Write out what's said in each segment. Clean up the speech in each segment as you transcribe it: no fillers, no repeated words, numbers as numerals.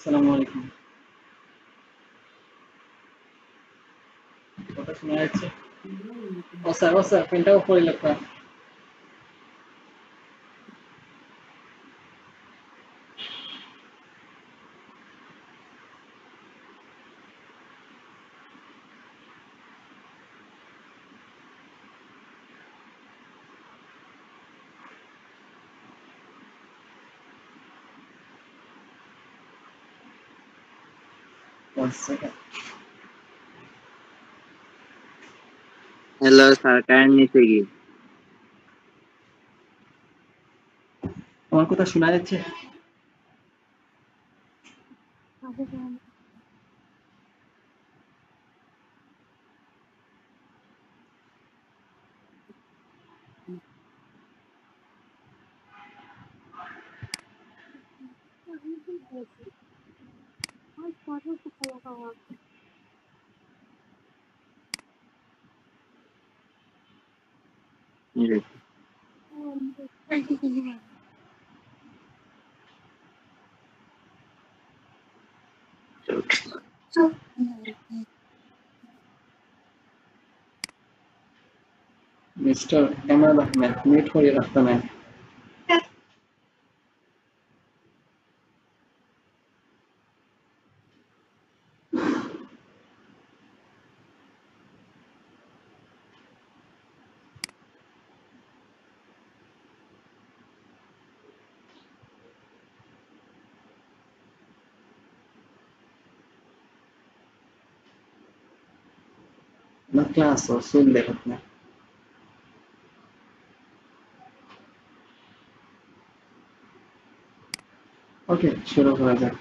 আসসালামু আলাইকুম। কথা শোনা যাচ্ছে? ও স্যার পেনটা উপরে লেখা। One second. Hello sir, current নিচে কি? আমার কথা শোনা যাচ্ছে? মিস্টার এমাদ আহমেদ, মিউট করে রাখতে নাই। ना क्लास हो सुन ले अपने। ओके, शुरू करा যাক।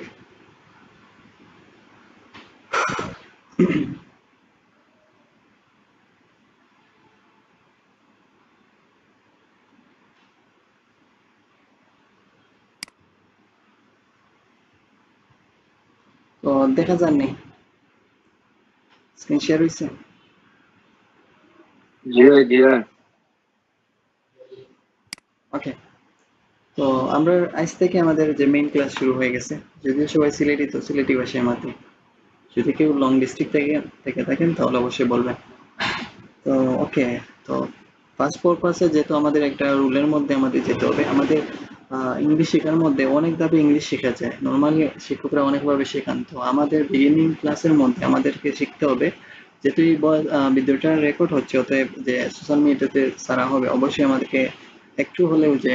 তো দেখা যাননি, স্ক্রিন শেয়ার হইছে? জি ভাই, জি ভাই। ওকে, তো আমরা আজ থেকে আমাদের যে মেইন ক্লাস শুরু হয়ে গেছে। যদিও সবাই সিলেটি, তো সিলেটি ভাষায় মাতি। যদি কেউ লং ডিস্ট্রিক্ট থেকে থাকেন তাহলে অবশ্যই বলবেন। তো ওকে, তো ফার্স্ট পারপাসে যেহেতু আমাদের একটা রুলের মধ্যে আমাদের যেতে হবে। আমাদের ইংলিশ শেখার মধ্যে অনেক ধাপে ইংলিশ শেখা যায়, নর্মালি শিক্ষকরা অনেকভাবে শেখান। তো আমাদের বিগিনিং ক্লাসের মধ্যে আমাদেরকে শিখতে হবে, যেহেতু এই ভিডিওটা রেকর্ড হচ্ছে, অতএব যে সোশ্যাল মিডিয়াতে ছাড়া হবে, অবশ্যই আমাদেরকে একটু হলেও যে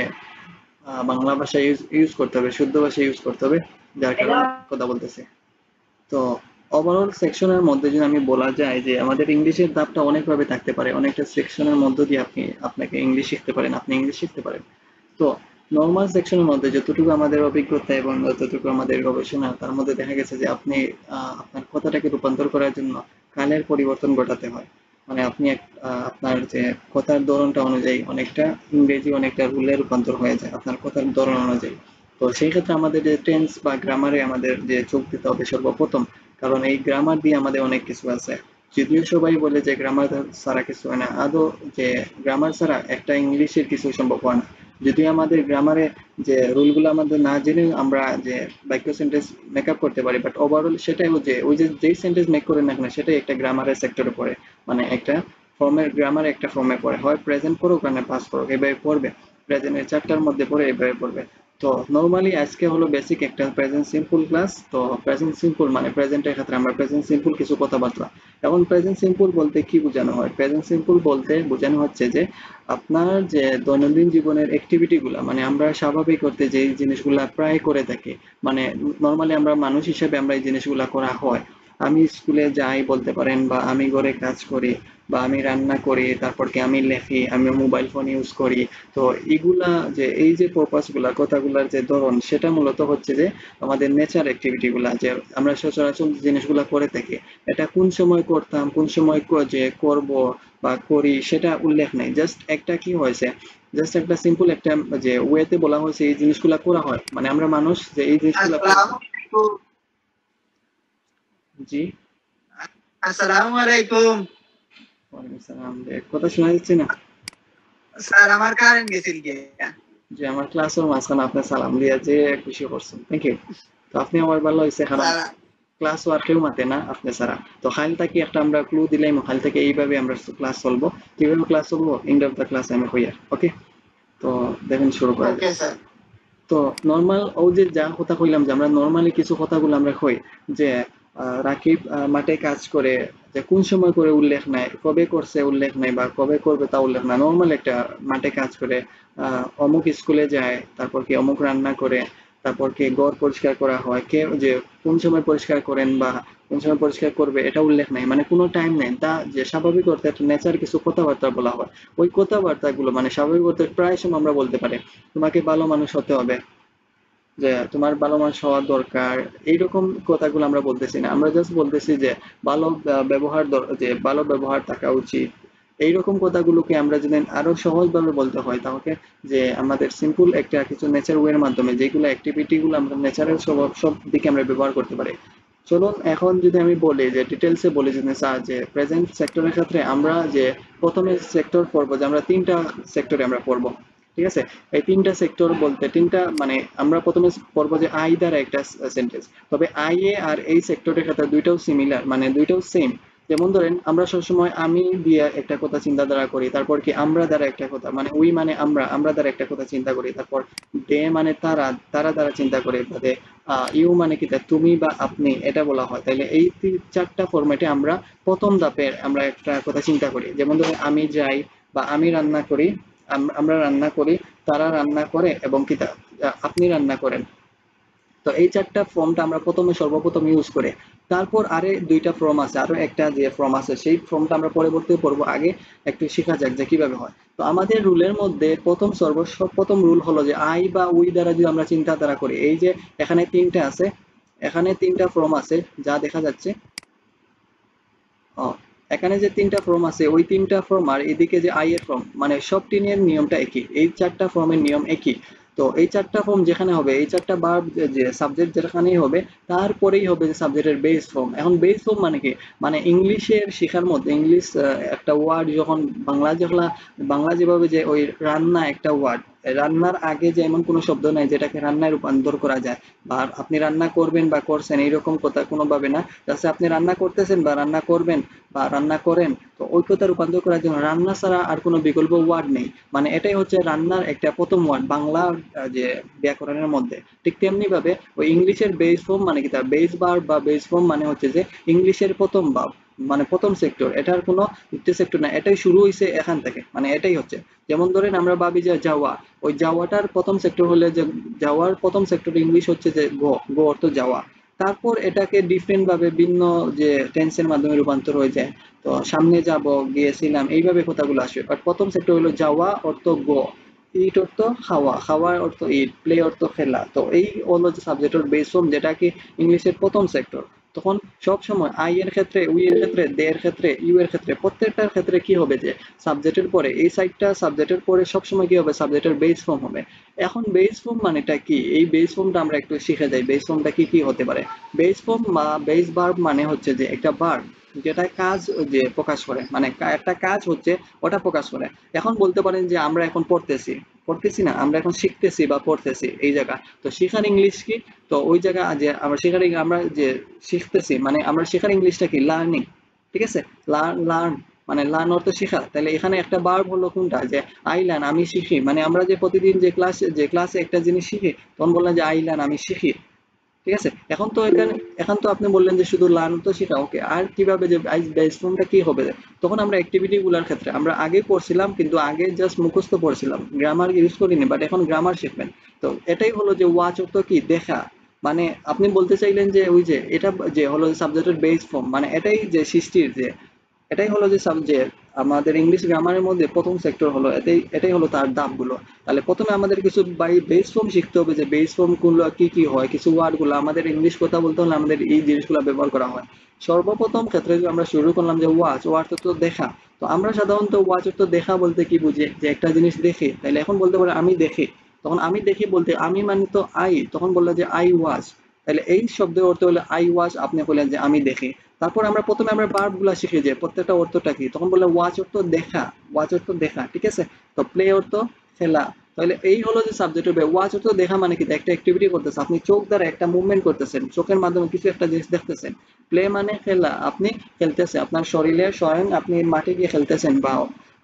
বাংলা ভাষা ইউজ করতে হবে, শুদ্ধ ভাষা ইউজ করতে হবে, যার কারণে কথা বলতেছে। তো ওভারঅল সেকশনের মধ্যে যদি আমি বলা যায় যে আমাদের ইংলিশের ধাপটা অনেকভাবে থাকতে পারে, অনেকটা সেকশনের মধ্য দিয়ে আপনাকে ইংলিশ শিখতে পারেন, আপনি ইংলিশ শিখতে পারেন। তো নর্মাল সেকশনের মধ্যে যতটুকু আমাদের অভিজ্ঞতা এবং যতটুকু আমাদের গবেষণা, তার মধ্যে দেখা গেছে যে আপনি আপনার কথাটাকে রূপান্তর করার জন্য কালের পরিবর্তন ঘটাতে হয়। মানে আপনি আপনার যে কথার ধরনটা অনুযায়ী অনেকটা ইংরেজি অনেকটা রুলে রূপান্তর হয়ে যায় আপনার কথার ধরন অনুযায়ী। তো সেই ক্ষেত্রে আমাদের যে টেন্স বা গ্রামারে আমাদের যে চোখ দিতে হবে সর্বপ্রথম, কারণ এই গ্রামার দিয়ে আমাদের অনেক কিছু আছে। যদিও সবাই বলে যে গ্রামার ছাড়া কিছু হয় না, আদৌ যে গ্রামার ছাড়া একটা ইংলিশের কিছু সম্ভব হয় না। যদিও আমাদের গ্রামারে যে রুলগুলো আমাদের না জেনে আমরা যে বাক্য সেন্টেন্স মেকআপ করতে পারি, বাট ওভারঅল সেটাই যে ওই যে যেই সেন্টেন্স মেক করে না কেন সেটাই একটা গ্রামারের সেক্টরে পড়ে। মানে একটা ফর্মের গ্রামার একটা ফর্মে পড়ে, হয় প্রেজেন্ট করুক আর না পাস্ট করুক, এভাবে পড়বে। প্রেজেন্টের চারটার মধ্যে পড়ে এভাবে পড়বে। তো নরমালি আজকে হলো বেসিক একটা প্রেজেন্ট সিম্পল ক্লাস। তো প্রেজেন্ট সিম্পল মানে প্রেজেন্টের ক্ষেত্রে আমরা প্রেজেন্ট সিম্পল কিছু কথাবার্তা। এখন প্রেজেন্ট সিম্পল বলতে কি বোঝানো হয়? প্রেজেন্ট সিম্পল বলতে বোঝানো হচ্ছে যে আপনার যে দৈনন্দিন জীবনের অ্যাক্টিভিটি গুলা, মানে আমরা স্বাভাবিক করতে যে জিনিসগুলা প্রায় করে থাকি, মানে নরমালি আমরা মানুষ হিসেবে আমরা এই জিনিসগুলা করা হয়। আমি স্কুলে যাই বলতে পারেন, বা আমি ঘরে কাজ করি, বা আমি রান্না করি, তারপর কি আমি লেখি, আমি মোবাইল ফোন ইউজ করি। তো এগুলা যে এই যে পারপাস গুলা, কথাগুলার যে ধরন, সেটা মূলত হচ্ছে যে আমাদের নেচার অ্যাক্টিভিটি গুলা, যে আমরা সচরাচর জিনিসগুলা করে থাকি। এটা কোন সময় করতাম, কোন সময় যে করব বা করি, সেটা উল্লেখ নেই। জাস্ট একটা কি হয়েছে, জাস্ট একটা সিম্পল একটা যে ওয়েতে বলা হয়েছে এই জিনিসগুলা করা হয়, মানে আমরা মানুষ যে এই জিনিসগুলা জি। আসসালামু আলাইকুম। ওয়ালাইকুম সালাম। কথা শোনা যাচ্ছে না? স্যার, আমার কারেন্ট গেছিল কি? যে আমার ক্লাসের মাঝখানে আপনার সালাম দিয়া যে খুশি করছেন, থ্যাংক ইউ। তো আপনি আমার ভালো হয়েছে, কারণ স্যার ক্লাস ওয়ার্কেও মাতে না আপনি ছাড়া। তো খাইল থেকে একটা আমরা ক্লু দিলাম, খাইল থেকে এইভাবে আমরা ক্লাস চলবো। কিভাবে ক্লাস চলবো, এন্ড অফ দ্য ক্লাস আমি হইয়া, ওকে? তো দেখেন, শুরু করা ওকে যায়। স্যার। তো নর্মাল ও যে যা কথা কইলাম, যে আমরা নর্মালি কিছু কথাগুলো আমরা কই, যে রাকিব মাঠে কাজ করে, যে কোন সময় করে উল্লেখ নাই, কবে করছে উল্লেখ নাই, বা কবে করবে তা উল্লেখ নাই। নর্মাল একটা মাঠে কাজ করে, অমুক স্কুলে যায়, তারপর কি অমুক রান্না করে, তারপর কি ঘর পরিষ্কার করা হয়, কে যে কোন সময় পরিষ্কার করেন বা কোন সময় পরিষ্কার করবে এটা উল্লেখ নাই, মানে কোনো টাইম নেই। তা যে স্বাভাবিক অর্থে একটা নেচার কিছু কথাবার্তা বলা হয়, ওই কথাবার্তাগুলো মানে স্বাভাবিক অর্থে প্রায় সময় আমরা বলতে পারি তোমাকে ভালো মানুষ হতে হবে, যে তোমার ভালো মানুষ হওয়া দরকার। এইরকম কথাগুলো আমরা বলতেছি না, আমরা জাস্ট বলতেছি যে ভালো ব্যবহার যে ভালো ব্যবহার থাকা উচিত। এইরকম কথাগুলোকে আমরা যদি আরো সহজভাবে বলতে হয়, তাহলে যে আমাদের সিম্পল একটা কিছু নেচার ওয়ের মাধ্যমে যেগুলো অ্যাক্টিভিটি গুলো আমরা ন্যাচারাল সব দিকে আমরা ব্যবহার করতে পারি। চলুন এখন যদি আমি বলি, যে ডিটেলসে বলি, যে স্যার যে প্রেজেন্ট সেক্টরের ক্ষেত্রে আমরা যে প্রথমে সেক্টর পড়বো, যে আমরা তিনটা সেক্টরে আমরা পড়বো, ঠিক আছে? এই তিনটা সেক্টর বলতে তিনটা মানে আমরা প্রথমে পড়বো যে আই দ্বারা একটা সেন্টেন্স। তবে আই এ আর এই সেক্টরের ক্ষেত্রে দুইটাও সিমিলার, মানে দুইটাও সেম। যেমন ধরেন আমরা সবসময় আমি দিয়ে একটা কথা চিন্তাধারা করি, তারপর কি আমরা দ্বারা একটা কথা, মানে উই মানে আমরা দ্বারা একটা কথা চিন্তা করি, তারপর দে মানে তারা দ্বারা চিন্তা করে, বাদে ইউ মানে কি তা তুমি বা আপনি, এটা বলা হয়। তাইলে এই চারটা ফরম্যাটে আমরা প্রথম ধাপে আমরা একটা কথা চিন্তা করি। যেমন ধরেন আমি যাই, বা আমি রান্না করি, আমরা রান্না করি, তারা রান্না করে, এবং কি আপনি রান্না করেন। তো এই চারটা ফর্মটা আমরা প্রথমে সর্বপ্রথম ইউজ করে, তারপর আরে দুইটা ফর্ম আছে, আরো একটা যে ফর্ম আছে সেই ফর্মটা আমরা পরবর্তী পড়বো। আগে একটু শেখা যাক যে কিভাবে হয়। তো আমাদের রুলের মধ্যে সর্বপ্রথম রুল হলো যে আই বা উই দ্বারা যদি আমরা চিন্তাধারা করি, এই যে এখানে তিনটা আছে, এখানে তিনটা ফর্ম আছে যা দেখা যাচ্ছে। ও, এখানে যে তিনটা ফর্ম আছে ওই তিনটা ফর্ম, আর এদিকে যে আই এর ফর্ম, মানে সব তিনের নিয়মটা একই, এই চারটা ফর্মের নিয়ম একই। তো এই চারটা ফর্ম যেখানে হবে, এই চারটা ভার্ব যে সাবজেক্ট যেখানেই হবে, তারপরেই হবে যে সাবজেক্টের বেস ফর্ম। এখন বেস ফর্ম মানে কি, মানে ইংলিশের শেখার মধ্যে ইংলিশ একটা ওয়ার্ড যখন বাংলা যেভাবে যে ওই রান্না একটা ওয়ার্ড, রান্নার আগে যে এমন কোনো শব্দ নাই যেটাকে রান্নায় রূপান্তর করা যায়, বা আপনি রান্না করবেন বা করছেন এইরকম কথা কোনোভাবে না। জাস্ট আপনি রান্না করতেছেন বা রান্না করবেন বা রান্না করেন, তো ওই কথা রূপান্তর করার জন্য রান্না ছাড়া আর কোনো বিকল্প ওয়ার্ড নেই। মানে এটাই হচ্ছে রান্নার একটা প্রথম ওয়ার্ড বাংলা যে ব্যাকরণের মধ্যে। ঠিক তেমনি ভাবে ওই ইংলিশের বেস ফর্ম মানে কি, তার বেস ভার্ব বা বেস ফর্ম মানে হচ্ছে যে ইংলিশের প্রথম ভাব, মানে প্রথম সেক্টর, এটার কোনো দ্বিতীয় সেক্টর না, এটাই শুরু হয়েছে এখান থেকে, মানে এটাই হচ্ছে। যেমন ধরেন আমরা ভাবি যে যাওয়া, ওই যাওয়াটার প্রথম সেক্টর হলে যে যাওয়ার প্রথম সেক্টর ইংলিশ হচ্ছে যে গো, গো অর্থ যাওয়া। তারপর এটাকে ডিফারেন্ট ভাবে ভিন্ন যে টেন্সের মাধ্যমে রূপান্তর হয়ে যায়। তো সামনে যাব, গিয়েছিলাম, এইভাবে কথাগুলো আসবে। বাট প্রথম সেক্টর হলো যাওয়া অর্থ গো, ইট অর্থ খাওয়া, খাওয়া অর্থ ইট, প্লে অর্থ খেলা। তো এই হলো যে সাবজেক্টের বেস ফর্ম, যেটা কি ইংলিশের প্রথম সেক্টর। তখন সব সময় আই এর ক্ষেত্রে, উই এর ক্ষেত্রে, দে এর ক্ষেত্রে, ইউ এর ক্ষেত্রে, প্রত্যেকটার ক্ষেত্রে কি হবে, যে সাবজেক্টের পরে এই সাইডটা সাবজেক্টের পরে সবসময় কি হবে, সাবজেক্টের বেস ফর্ম হবে। এখন বেস ফর্ম মানেটা কি, এই বেস ফর্মটা আমরা একটু শিখে যাই, বেস ফর্মটা কি কি হতে পারে। বেস ফর্ম বা বেস ভার্ব মানে হচ্ছে যে একটা ভার্ব যেটা কাজ যে প্রকাশ করে, মানে একটা কাজ হচ্ছে ওটা প্রকাশ করে। এখন বলতে পারেন যে আমরা এখন পড়তেছি, পড়তেছি না, আমরা এখন শিখতেছি বা পড়তেছি, এই জায়গা। তো শেখার ইংলিশ কি, তো ওই জায়গা যে আমরা যে শিখতেছি, মানে আমরা শেখার ইংলিশটা কি, লার্নিং। ঠিক আছে, লার্ন মানে লার্ন অর্থ শেখা। তাহলে এখানে একটা ভার্ব হলো কোনটা, যে আই লার্ন, আমি শিখি। মানে আমরা যে প্রতিদিন যে ক্লাসে একটা জিনিস শিখি, তখন বললাম যে আই লার্ন, আমি শিখি। ঠিক আছে, এখন তো আপনি বললেন যে শুধু লার্ন তো শেখা, ওকে, আর কিভাবে যে বেস ফর্মটা কি হবে। তখন আমরা অ্যাক্টিভিটি গুলার ক্ষেত্রে আমরা আগে পড়ছিলাম, কিন্তু আগে জাস্ট মুখস্থ পড়ছিলাম, গ্রামার ইউজ করিনি, বাট এখন গ্রামার শিখবেন। তো এটাই হলো যে ওয়াচ অর্থ কি, দেখা। মানে আপনি বলতে চাইলেন যে ওই যে এটা যে হলো সাবজেক্টের বেস ফর্ম, মানে এটাই যে সৃষ্টির যে, এটাই হলো যে সাবজেক্ট আমাদের ইংলিশ গ্রামারের মধ্যে প্রথম সেক্টর হলো, এটাই হলো তার ধাপগুলো। তাহলে প্রথমে আমাদের কিছু বেস ফর্ম শিখতে হবে, যে বেস ফর্ম গুলো কি কি হয়, কিছু ওয়ার্ড গুলো আমাদের ইংলিশ কথা বলতে হলে আমাদের এই জিনিসগুলো ব্যবহার করা হয়। সর্বপ্রথম ক্ষেত্রে যে আমরা শুরু করলাম যে ওয়াচ তো দেখা। তো আমরা সাধারণত ওয়াচ তো দেখা বলতে কি বুঝি, যে একটা জিনিস দেখি, তাহলে এখন বলতে পারে আমি দেখি। তখন আমি দেখি বলতে আমি মানে তো আই, তখন বললো যে আই ওয়াচ। তাহলে এই শব্দের অর্থ হলো আই ওয়াচ, আপনি বললেন যে আমি দেখি। তারপর আমরা প্রথমে আমরা ভার্ব গুলা শিখি, যে প্রত্যেকটা অর্থটা কি, তখন বললাম ওয়াচ অর্থ দেখা, ওয়াচ অর্থ দেখা, ঠিক আছে। তো প্লে অর্থ খেলা, তাহলে এই হলো যে সাবজেক্ট হবে। ওয়াচ অর্থ দেখা মানে কি একটা অ্যাক্টিভিটি করতেছে, আপনি চোখ দ্বারা একটা মুভমেন্ট করতেছেন, চোখের মাধ্যমে কিছু একটা জিনিস দেখতেছেন। প্লে মানে খেলা, আপনি খেলতেছে, আপনার শরীরে স্বয়ং আপনি মাঠে গিয়ে খেলতেছেন বা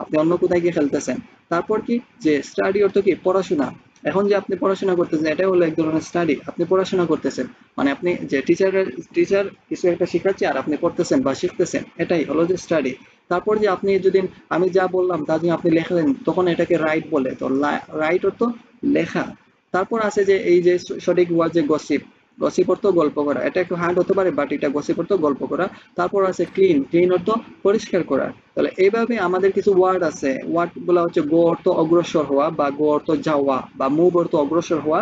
আপনি অন্য কোথায় গিয়ে খেলতেছেন। তারপর কি যে স্টাডি অর্থ কি পড়াশোনা, এখন যে আপনি পড়াশোনা করতেছেন এটা হলো এক ধরনের স্টাডি, আপনি পড়াশোনা করতেছেন মানে আপনি যে টিচার কিছু একটা শেখাচ্ছে আর আপনি পড়তেছেন বা শিখতেছেন, এটাই হলো যে স্টাডি। তারপর যে আপনি যদি আমি যা বললাম তা যদি আপনি লেখলেন তখন এটাকে রাইট বলে, তো রাইট অর্থ লেখা। তারপর আছে যে এই যে সঠিক ওয়ার্ড যে গসিপ, গসিপ অর্থ গল্প করা, এটা একটু হার্ড হতে পারে বাট এটা গসিপ অর্থ গল্প করা। তারপর আছে ক্লিন, ক্লিন অর্থ পরিষ্কার করা। তাহলে এইভাবে আমাদের কিছু ওয়ার্ড আছে, ওয়ার্ড গুলা হচ্ছে গো অর্থ অগ্রসর হওয়া বা গো অর্থ যাওয়া বা মুভ অর্থ অগ্রসর হওয়া।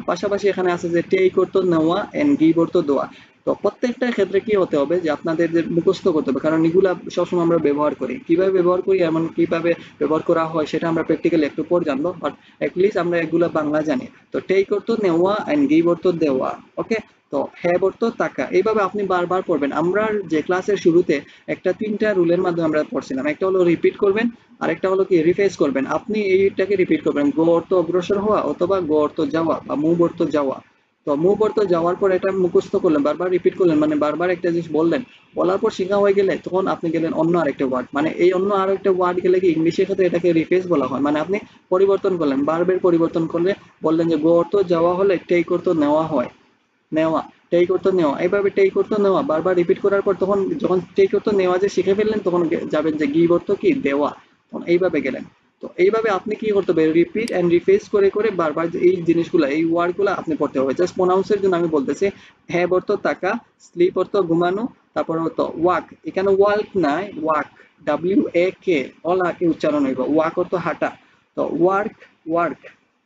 পাশাপাশি এখানে আছে যে টেক অর্থ নেওয়া এন্ড গিভ অর্থ দেওয়া। তো প্রত্যেকটা ক্ষেত্রে কি হতে হবে যে আপনাদের যে মুখস্থ করতে হবে, কারণ এগুলা সবসময় আমরা ব্যবহার করি, কিভাবে ব্যবহার করি এমন কিভাবে ব্যবহার করা হয় সেটা আমরা প্র্যাকটিক্যালি একটু পর জানবো, বাট অ্যাটলিস্ট আমরা এগুলা বাংলা জানি। তো টেক অর্থ নেওয়া এন্ড গিভ অর্থ দেওয়া। ওকে, তো হ্যাভ অর্থ টাকা। এইভাবে আপনি বারবার পড়বেন। আমরা যে ক্লাসের শুরুতে একটা 3টা রুলের মাধ্যমে আমরা পড়ছিলাম, একটা হলো রিপিট করবেন, আরেকটা হলো কি রিভাইজ করবেন। আপনি এইটাকে রিপিট করবেন, গো অর্থ অগ্রসর হওয়া অথবা গো অর্থ যাওয়া বা মুভ অর্থ যাওয়া। তো মুভ অর্থ যাওয়ার পর এটা মুখস্থ করলেন, বারবার রিপিট করলেন, মানে বারবার একটা জিনিস বললেন, বলার পর শেখা হয়ে গেলে তখন আপনি গেলেন অন্য আরেকটা ওয়ার্ড, মানে এই অন্য আরেকটা ওয়ার্ড গেলে কি ইংলিশের ক্ষেত্রে এটাকে রিফ্রেশ বলা হয়, মানে আপনি পরিবর্তন করলেন, বারবার পরিবর্তন করলে বললেন যে গো অর্থ যাওয়া হলে টেক অর্থ নেওয়া হয়, নেওয়া, টেক অর্থ নেওয়া। এইভাবে টেক অর্থ নেওয়া বারবার রিপিট করার পর তখন যখন টেক অর্থ নেওয়া যে শিখে ফেললেন তখন যাবেন যে গিভ অর্থ কি দেওয়া, তখন এইভাবে গেলেন। তো এইভাবে আপনি কি করতে হবে, রিপিট এন্ড রিফ্রেশ করে করে বারবার এই জিনিসগুলো এই ওয়ার্ডগুলো আপনি পড়তে হবে। জাস্ট প্রনাউন্সের জন্য আমি বলতেছি, হ্যাভ অর্থ টাকা, স্লিপ অর্থ ঘুমানো, তারপর হতো ওয়াক, এখানে ওয়ার্ক নাই ওয়াক, WAK অলাকে উচ্চারণ হইব, ওয়াক অর্থ হাঁটা। তো ওয়ার্ক, ওয়ার্ক,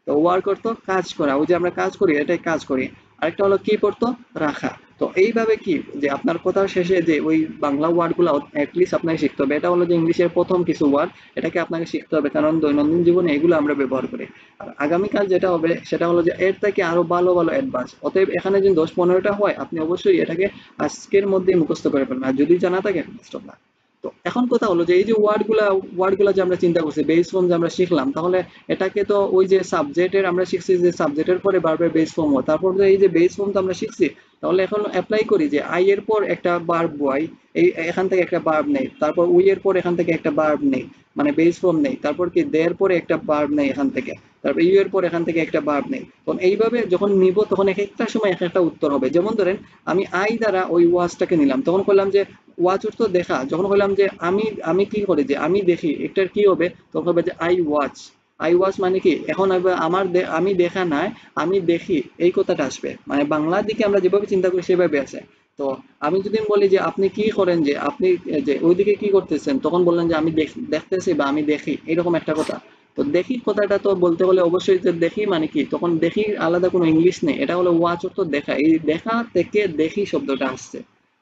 তো ওয়ার্ক অর্থ কাজ করা, ওই যে আমরা কাজ করি এটাই কাজ করি। আরেকটা হলো কি পড়তো রাখা। তো এইভাবে কি যে আপনার কথার শেষে যে ওই বাংলা ওয়ার্ড গুলো অ্যাটলিস্ট আপনাকে শিখতে হবে। এটা হলো যে ইংলিশের প্রথম কিছু ওয়ার্ড, এটাকে আপনাকে শিখতে হবে কারণ দৈনন্দিন জীবনে এগুলো আমরা ব্যবহার করি। আর আগামীকাল যেটা হবে সেটা হলো যে এর থেকে আরো ভালো ভালো অ্যাডভান্স। অতএব এখানে যদি 10-15টা হয় আপনি অবশ্যই এটাকে আজকের মধ্যে মুখস্থ করে ফেলবেন, আর যদি জানা থাকে বেস্ট অফ লাক। তো এখন কথা হলো যে এই যে ওয়ার্ডগুলা যে আমরা চিন্তা করছি, বেস ফর্ম যে আমরা শিখলাম, তাহলে এটাকে তো ওই যে সাবজেক্টের আমরা শিখছি যে সাবজেক্টের পরে বারবার বেস ফর্ম হয়, তারপর তো এই যে বেস ফর্ম তো আমরা শিখছি, তাহলে এখন অ্যাপ্লাই করি যে আই এর পর একটা ভার্ব ওয়াই, এই এখান থেকে একটা ভার্ব নেই, তারপর উই এর পর এখান থেকে একটা ভার্ব নেই, মানে বেস ফর্ম নেই, তারপর কি দের পরে একটা ভার্ব নেই এখান থেকে, তারপর ইউ এর পর এখান থেকে একটা ভার্ব নেই। তখন এইভাবে যখন নিব তখন এক একটা সময় এক একটা উত্তর হবে। যেমন ধরেন আমি আই দ্বারা ওই ওয়াচটাকে নিলাম, তখন করলাম যে ওয়াচ অর্থ দেখা, যখন বললাম যে আমি আমি কি করি যে আমি দেখি, এটার কি হবে, তখন হবে যে আই ওয়াচ। আই ওয়াচ মানে কি এখন আমার আমি দেখা নাই, আমি দেখি, এই কথাটা আসবে, মানে বাংলার দিকে আমরা যেভাবে চিন্তা করি সেভাবে আছে। তো আমি যদি বলি যে আপনি কি করেন যে আপনি যে ওইদিকে কি করতেছেন, তখন বললেন যে আমি দেখতেছি বা আমি দেখি, এরকম একটা কথা। তো দেখি কথাটা তো বলতে হলে অবশ্যই যে দেখি মানে কি, তখন দেখি আলাদা কোনো ইংলিশ নেই, এটা হলো ওয়াচ অর্থ দেখা, এই দেখা থেকে দেখি শব্দটা আসছে।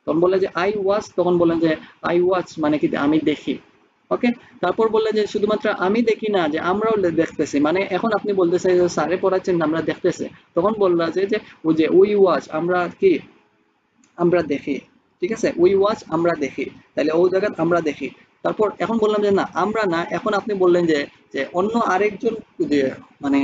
তখন বললেন যে আই ওয়াচ, তখন বললেন যে আই ওয়াচ মানে কি আমি দেখি। ওকে, তারপর বললেন যে শুধুমাত্র আমি দেখি না, যে আমরাও দেখতেছি, মানে এখন আপনি বলতেছেন যে স্যারে পড়াচ্ছেন আমরা দেখতেছি, তখন বললা যে ওই যে উই ওয়াচ আমরা কি আমরা দেখি, ঠিক আছে, উই ওয়াচ আমরা দেখি, তাহলে ওই জায়গায় আমরা দেখি। তারপর এখন বললাম যে না আমরা না, এখন আপনি বললেন যে যে অন্য আরেকজন, যে মানে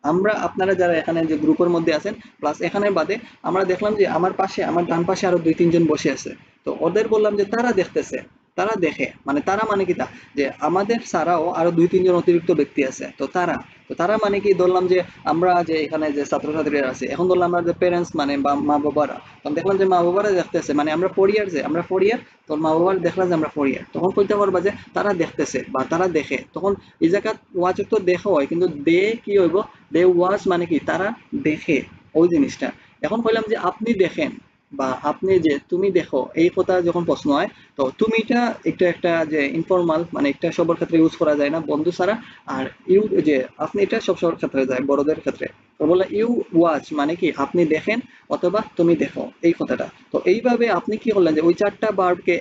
আমরা আপনারা যারা এখানে যে গ্রুপের মধ্যে আছেন প্লাস এখানে বাদে আমরা দেখলাম যে আমার পাশে আমার ডান পাশে আরো 2-3 জন বসে আছে, তো ওদের বললাম যে তারা দেখতেছে, তারা দেখে, মানে তারা মানে কি তা যে আমাদের ছাড়াও আরো 2-3 জন অতিরিক্ত ব্যক্তি আছে, তো তারা, তো তারা মানে কি ধরলাম যে আমরা যে এখানে যে ছাত্রছাত্রীরা আছে, এখন ধরলাম আমরা যে প্যারেন্টস মানে বা মা বাবারা, তখন দেখলাম যে মা বাবারা দেখতেছে, মানে আমরা ফোর যে আমরা 4 ইয়ার, তো মা বাবার দেখলাম যে আমরা 4 ইয়ার, তখন কইতে পারবা যে তারা দেখতেছে বা তারা দেখে। তখন এই জায়গা ওয়াচ তো দেখা হয় কিন্তু দে কি হইব, দে ওয়াচ মানে কি তারা দেখে ওই জিনিসটা। এখন কইলাম যে আপনি দেখেন বা আপনি যে তুমি দেখো, এই কথা যখন প্রশ্ন হয়, তো তুমিটা একটা একটা যে ইনফর্মাল, মানে একটা সবার ক্ষেত্রে ইউজ করা যায় না বন্ধু ছাড়া। আর ইউ যে আপনি, এটা সবার ক্ষেত্রে যায় বড়দের ক্ষেত্রে। তো বলে ইউ ওয়াচ মানে কি আপনি দেখেন অথবা তুমি দেখো, এই কথাটা। তো এইভাবে আপনি কি করলেন যে ওই 4টা ভার্বকে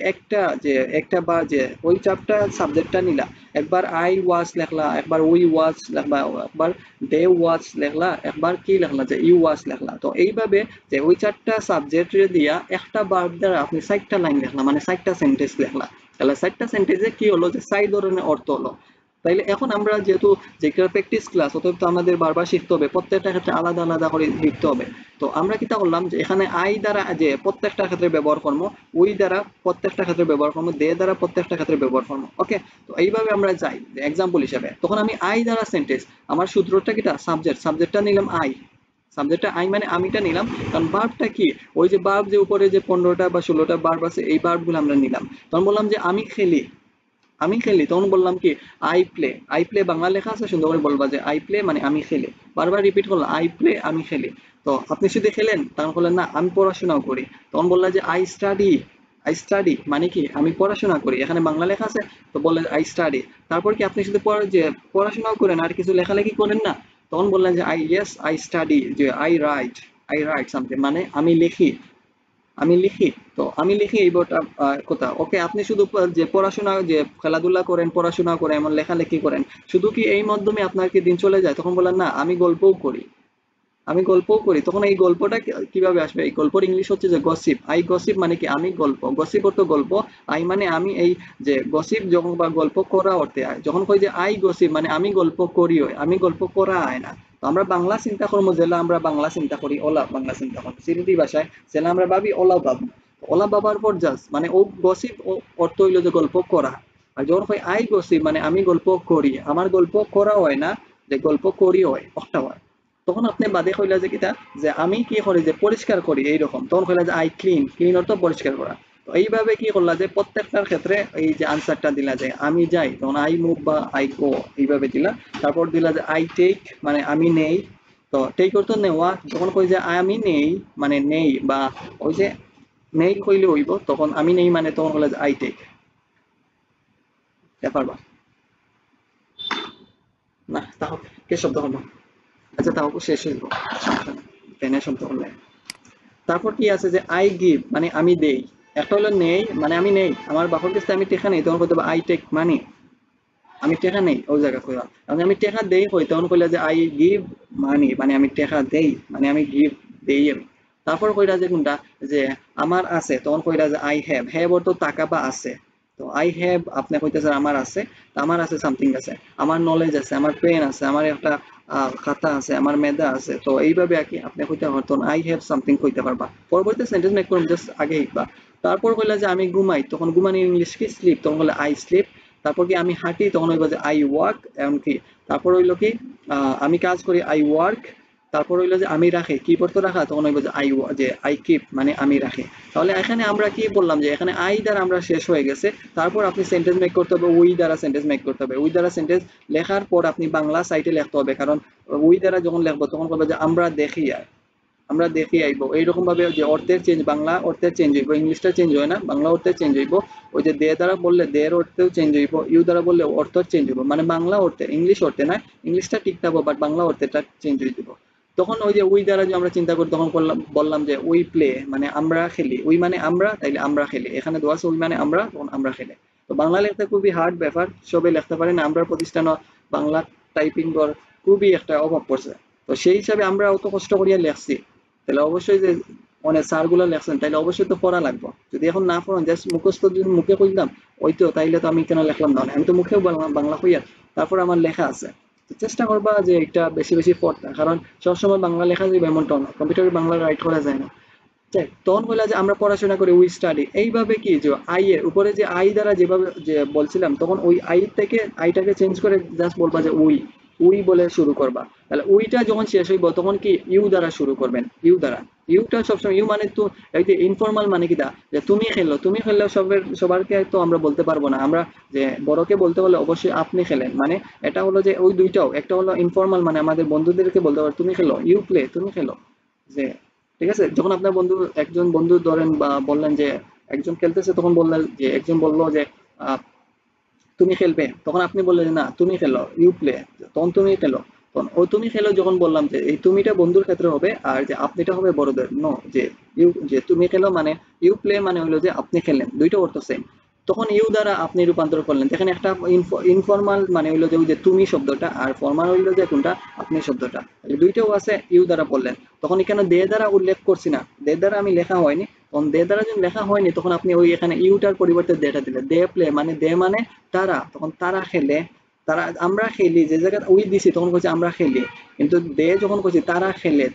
একটা বার যে ওই 4টা সাবজেক্টটা নিলা, একবার আই ওয়াচ লেখলা, একবার উই ওয়াচ লেখলা, একবার দে ওয়াচ লেখলা, একবার কি লেখলা যে ইউ ওয়াচ লেখলা। তো এইভাবে যে ওই 4টা সাবজেক্ট দিয়া একটা ভার্ব দ্বারা আপনি 4টা লাইন লেখলা, মানে 4টা সেন্টেন্স লেখলা। তাহলে 4টা সেন্টেন্সে কি হলো যে 4 ধরনের অর্থ হলো। তাইলে এখন আমরা যেহেতু যেটা প্র্যাকটিস ক্লাস, অতএব তো আমাদের বারবার শিখতে হবে, প্রত্যেকটা ক্ষেত্রে আলাদা আলাদা করে লিখতে হবে। তো আমরা কি তা করলাম যে এখানে আই দ্বারা যে প্রত্যেকটা ক্ষেত্রে ব্যবহার করবো, ওই দ্বারা প্রত্যেকটা ক্ষেত্রে ব্যবহার করবো, দে দ্বারা প্রত্যেকটা ক্ষেত্রে ব্যবহার করবো। ওকে, তো এইভাবে আমরা যাই এক্সাম্পল হিসেবে। তখন আমি আই দ্বারা সেন্টেন্স, আমার সূত্রটা কিটা সাবজেক্টটা নিলাম আই, সাবজেক্টটা আই মানে আমিটা নিলাম, কারণ ভার্বটা কি, ওই যে ভার্ব যে উপরে যে 15টা বা 16টা ভার্ব আছে, এই ভার্বগুলো আমরা নিলাম। তখন বললাম যে আমি খেলি, তখন বললাম কি আই প্লে বাংলা লেখা আছে, সুন্দর করে বলবা যে আই প্লে মানে আমি খেলি, বারবার রিপিট করলাম আই প্লে আমি খেলি। তো আপনি শুধু খেলেন, তখন বললেন না আমি পড়াশোনাও করি, তখন বললাম যে আই স্টাডি মানে কি আমি পড়াশোনা করি, এখানে বাংলা লেখা আছে, তো বললেন আই স্টাডি। তারপর কি আপনি শুধু যে পড়াশোনাও করেন আর কিছু লেখালেখি করেন না, তখন বললেন যে আই স্টাডি, যে আই রাইট সামথিং মানে আমি লিখি। তো আমি লিখি এই বইটা কথা। ওকে, আপনি শুধু যে পড়াশোনা যে খেলাধুলা করেন, পড়াশোনা করেন, এমন লেখালেখি করেন, শুধু কি এই মাধ্যমে আপনার কি দিন চলে যায়? তখন বলেন না আমি গল্পও করি। তখন এই গল্পটা কিভাবে আসবে? এই গল্পের ইংলিশ হচ্ছে যে গসিপ। গসিপ মানে কি আমি গল্প, গসিপ অর্থ গল্প, আই মানে আমি, এই যে গসিপ যখন বা গল্প করা অর্থে আয়, যখন কই যে আই গসিপ মানে আমি গল্প করি, হয় আমি গল্প করা আয় না। তো আমরা বাংলা চিন্তা করবো, জেলা আমরা বাংলা চিন্তা করি, ওলা বাংলা চিন্তা করি, সিলেটি ভাষায় জেলা আমরা ভাবি ওলা ভাবো, ওলা বাবার পর জাস্ট মানে ও গসিপ অর্থ হইলো যে গল্প করা। আর যখন হয় আই গসিপ মানে আমি গল্প করি, আমার গল্প করা হয় না, যে গল্প করি হয় একটা হয়। তখন আপনি বাদে কইলা যে কিতা, যে আমি কি করি যে পরিষ্কার করি এইরকম, তখন কইলা যে আই ক্লিন অর্থ পরিষ্কার করা। তো এইভাবে কি করলা যে প্রত্যেকটার ক্ষেত্রে এই যে আনসারটা দিলা যে আমি যাই, তখন আই মুভ বা আই গো এইভাবে দিলা। তারপর দিলা যে আই টেক মানে আমি নেই, তো টেক অর্থ নেওয়া, যখন কই যে আমি নেই মানে নেই, বা ওই যে নেই কইলে হইব, তখন আমি নেই মানে তখন বলে যে আই টেক। পারবা না তাও কে শব্দ হলো? আচ্ছা তাও শেষ হইব, সমস্যা নেই, টেনে শব্দ হলে। তারপর কি আছে যে আই গিভ মানে আমি দেই, একটা হলো নেই মানে আমি নেই, আমার বাপের কাছে আমি টেকা নেই, তখন কইতে হবে আই টেক মানি, আমি টেকা নেই ওই জায়গা কইবা। এখন আমি টেকা দেই কই, তখন কইলা যে আই গিভ মানি মানে আমি টেকা দেই, মানে আমি গিভ দেই আমি। তারপর কইরা যে কোনটা, যে আমার আছে, তখন কইরা যে আই হ্যাভ অর্থ টাকা বা আছে। তো আই হ্যাভ আপনি কইতেছেন আমার আছে, তো আমার আছে সামথিং আছে, আমার নলেজ আছে, আমার পেন আছে, আমার একটা খাতা আছে, আমার মেধা আছে। তো এইভাবে আর কি আপনি কইতে পারতেন আই হ্যাভ সামথিং কইতে পারবা, পরবর্তী সেন্টেন্স মেক করুন, জাস্ট আগে শিখবা। তারপর কইলা যে আমি ঘুমাই, তখন ঘুমানি ইংলিশ কি স্লিপ, তখন বলে আই স্লিপ। তারপর কি আমি হাঁটি, তখন হইব যে আই ওয়াক, এমনকি তারপর হইলো কি আমি কাজ করি আই ওয়ার্ক। তারপর হইলো যে আমি রাখি, কি পড়তো রাখা, তখন হইব যে আই কিপ মানে আমি রাখি। তাহলে এখানে আমরা কি বললাম যে এখানে আই দ্বারা আমরা শেষ হয়ে গেছে। তারপর আপনি সেন্টেন্স মেক করতে হবে, উই দ্বারা সেন্টেন্স মেক করতে হবে, উই দ্বারা সেন্টেন্স লেখার পর আপনি বাংলা সাইটে লিখতে হবে, কারণ উই দ্বারা যখন লিখবো তখন বলবো যে আমরা দেখি আইবো, এইরকম ভাবে যে অর্থের চেঞ্জ, বাংলা অর্থের চেঞ্জ হইব, ইংলিশটা চেঞ্জ হয় না, বাংলা অর্থের চেঞ্জ হইব। ওই যে দে দ্বারা বললে দের অর্থেও চেঞ্জ হইব, ইউ দ্বারা বললে অর্থ চেঞ্জ হইব, মানে বাংলা অর্থে, ইংলিশ অর্থে না, ইংলিশটা ঠিক থাকবো বাট বাংলা অর্থেটা চেঞ্জ হয়ে যাব। তখন ওই যে উই দ্বারা যে আমরা চিন্তা করি, তখন বললাম যে উই প্লে মানে আমরা খেলি, উই মানে আমরা, তাইলে আমরা খেলি, এখানে দেওয়া আছে উই মানে আমরা, তখন আমরা খেলি। তো বাংলা লিখতে খুবই হার্ড ব্যাপার, সবাই লিখতে পারে না, আমরা প্রতিষ্ঠানও বাংলা টাইপিং কর খুবই একটা অভাব পড়ছে। তো সেই হিসাবে আমরা অত কষ্ট করিয়া লেখছি, তাহলে অবশ্যই যে অনেক স্যার গুলা লেখছেন, তাইলে অবশ্যই তো পড়া লাগবে। যদি এখন না পড়েন, জাস্ট মুখস্থ যদি মুখে কইলাম ওই তো, তাইলে তো আমি কেন লিখলাম না, আমি তো মুখেও বললাম বাংলা কইয়া, তারপর আমার লেখা আছে। তো চেষ্টা করবা যে এটা বেশি বেশি পড়তে, কারণ সবসময় বাংলা লেখা যাবে এমনটা না, কম্পিউটারে বাংলা রাইট করা যায় না। তখন বললা যে আমরা পড়াশোনা করি উই স্টাডি, এইভাবে কি যে আই এর উপরে যে আই দ্বারা যেভাবে যে বলছিলাম, তখন ওই আই থেকে আইটাকে চেঞ্জ করে জাস্ট বলবা যে উই, উই বলে শুরু করবা। তাহলে উইটা যখন শেষ হইব, তখন কি ইউ দ্বারা শুরু করবেন, ইউ দ্বারা। ইউটা সবসময় ইউ মানে তো এই যে ইনফর্মাল মানে কি দা, যে তুমি খেললে সবারকে তো আমরা বলতে পারবো না, আমরা যে বড়কে বলতে হলে অবশ্যই আপনি খেলেন, মানে এটা হলো যে ওই দুইটাও, একটা হলো ইনফর্মাল মানে আমাদের বন্ধুদেরকে বলতে পারো তুমি খেলো, ইউ প্লে তুমি খেলো, যে ঠিক আছে। যখন আপনার একজন বন্ধু ধরেন বা বললেন যে একজন খেলতেছে, তখন বললেন যে একজন বললো যে আহ, তুমি খেলবে, তখন আপনি বললেন যে না তুমি খেলো, ইউ প্লে, তখন তুমি খেলো। তখন ও তুমি খেলো যখন বললাম, যে এই তুমিটা বন্ধুর ক্ষেত্রে হবে, আর যে আপনিটা হবে বড়দের, নো, যে যে তুমি খেলো মানে ইউ প্লে মানে হলো যে আপনি খেলেন, দুইটা অর্থ সেম। তখন ইউ দ্বারা আপনি রূপান্তর করলেন, এখানে একটা ইনফর্মাল মানে হইলো যে ওই যে তুমি শব্দটা, আর ফর্মাল হইলো যে কোনটা আপনি শব্দটা, এই দুইটাও আছে, ইউ দ্বারা বললেন। তখন এখানে দে দ্বারা উল্লেখ করছি না, দে দ্বারা আমি লেখা হয়নি, তখন দে দ্বারা যদি লেখা হয়নি, তখন আপনি ওই এখানে ইউটার পরিবর্তে দেটা দিলে, দে প্লে মানে দে মানে তারা, তখন তারা খেলে, তারা আমরা খেলি, যে জায়গায় উই দিছি তখন কইছে আমরা খেলি, কিন্তু দে যখন কইছি তারা খেলে,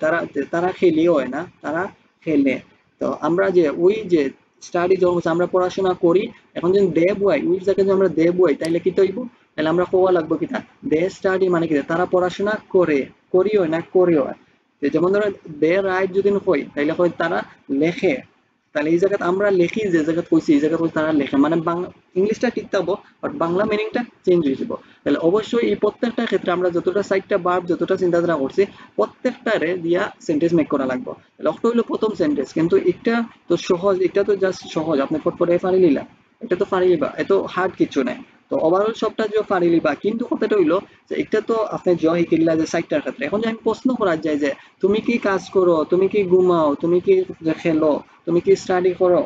তারা খেলি হয় না, তারা খেলে। তো আমরা যে ওই যে স্টাডি যখন কইছি আমরা পড়াশোনা করি, এখন যদি দে বুয়াই উই জায়গায় যদি আমরা দে বুয়াই তাইলে কি তৈব? তাহলে আমরা কোয়া লাগবো কিটা দে স্টাডি মানে কি তারা পড়াশোনা করে, করি হয় না করে হয়। যেমন ধরো দে রাইট যদি কই তাইলে কই তারা লেখে, তাহলে এই জায়গায় আমরা লিখি, যে জায়গায় কইছি এই জায়গায় তারা লেখে, মানে বাংলা ইংলিশটা ঠিক থাকবো বাট বাংলা মিনিংটা চেঞ্জ হয়ে যাব। তাহলে অবশ্যই এই প্রত্যেকটা ক্ষেত্রে আমরা যতটা সাইডটা ভার্ব যতটা চিন্তাধারা করছি প্রত্যেকটারে দিয়া সেন্টেন্স মেক করা লাগবে। তাহলে একটা হইলো প্রথম সেন্টেন্স, কিন্তু এটা তো সহজ, এটা তো জাস্ট সহজ, আপনি ফটফটে পারি নিলা, এটা তো পারি লিবা, এত হার্ড কিছু নাই। তো ওভারঅল সবটা যে পারি লিবা, কিন্তু কথাটা হইলো যে এটা তো আপনি জয় কিল্লা যে সাইডটার ক্ষেত্রে, এখন যে আমি প্রশ্ন করা যায় যে তুমি কি কাজ করো, তুমি কি ঘুমাও, তুমি কি যে খেলো, তুমি কি স্টাডি করো,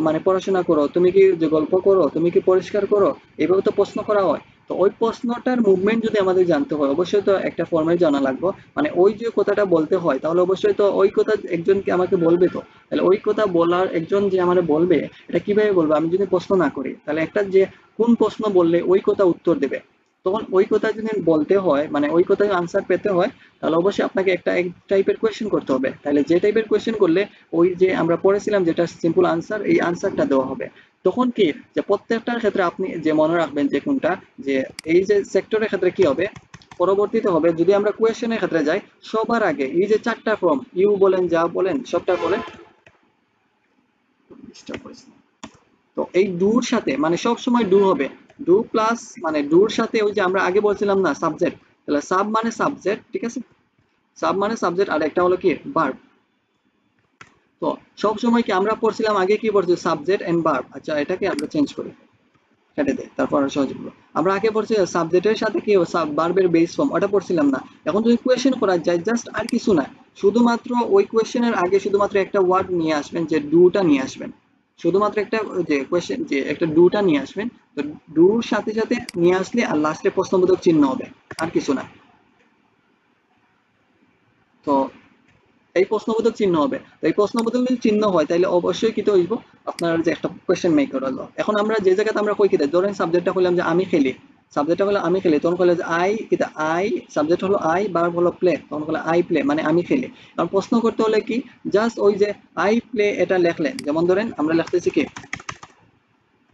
মানে পড়াশোনা করো, তুমি কি যে গল্প করো, তুমি কি পরিষ্কার করো, এইভাবে তো প্রশ্ন করা হয়। তো ওই প্রশ্নটার মুভমেন্ট যদি আমাদের জানতে হয় অবশ্যই তো একটা ফর্মে জানা লাগবে, মানে ওই যে কথাটা বলতে হয় তাহলে অবশ্যই তো ওই কথা একজনকে আমাকে বলবে, তো তাহলে ওই কথা বলার একজন যে আমারে বলবে এটা কিভাবে বলবো আমি যদি প্রশ্ন না করি, তাহলে একটা যে কোন প্রশ্ন বললে ওই কথা উত্তর দেবে, তখন ওই কথা যদি বলতে হয় মানে ওই কথার আনসার পেতে হয়, তাহলে অবশ্যই আপনাকে একটা এক টাইপের কোয়েশ্চেন করতে হবে। তাহলে যে টাইপের কোয়েশ্চেন করলে ওই যে আমরা পড়েছিলাম যেটা সিম্পল আনসার, এই আনসারটা দেওয়া হবে। তখন কি যে প্রত্যেকটার ক্ষেত্রে আপনি যে মনে রাখবেন যে কোনটা, যে এই যে সেক্টরের ক্ষেত্রে কি হবে পরবর্তীতে হবে, যদি আমরা কোয়েশ্চেনের ক্ষেত্রে যাই সবার আগে এই যে চারটা ফর্ম ইউ বলেন যা বলেন সবটা বলেন, তো এই ডুর সাথে মানে সব সময় ডু হবে, ডু প্লাস মানে ডুর সাথে ওই যে আমরা আগে বলছিলাম না সাবজেক্ট, তাহলে সাব মানে সাবজেক্ট, ঠিক আছে, সাব মানে সাবজেক্ট, আর একটা হলো কি ভার্ব। তো সব সময় কি আমরা পড়ছিলাম আগে কি পড়ছি সাবজেক্ট এন্ড ভার্ব, আচ্ছা এটাকে আমরা চেঞ্জ করি, কেটে দেয় তারপর সহজ হলো। আমরা আগে পড়ছি সাবজেক্টের সাথে কি ভার্বের বেস ফর্ম, ওটা পড়ছিলাম না। এখন যদি কোয়েশ্চেন করা যায় জাস্ট আর কিছু না, শুধুমাত্র ওই কোয়েশ্চেনের আগে শুধুমাত্র একটা ওয়ার্ড নিয়ে আসবেন, যে ডুটা নিয়ে আসবেন, শুধুমাত্র একটা যে কোয়েশ্চেন যে একটা ডুটা নিয়ে আসবেন, তো ডুর সাথে সাথে নিয়ে আসলে আর লাস্টে প্রশ্নবোধক চিহ্ন হবে, আর কিছু না। তো এই প্রশ্নবোধক চিহ্ন হবে, তো এই প্রশ্নবোধক যদি চিহ্ন হয় তাহলে অবশ্যই কি হইব আপনার যে একটা কোয়েশ্চেন মেক করা হলো। এখন আমরা যে জায়গাতে আমরা কই কিতা ধরেন সাবজেক্টটা হলাম যে আমি খেলি, সাবজেক্টটা হলো আমি খেলি, তখন কইলে যে আই কিতা আই, সাবজেক্ট হলো আই, ভার্ব হলো প্লে, তখন কইলে আই প্লে মানে আমি খেলি। কারণ প্রশ্ন করতে হলে কি জাস্ট ওই যে আই প্লে এটা লেখলেন, যেমন ধরেন আমরা লিখতেছি কি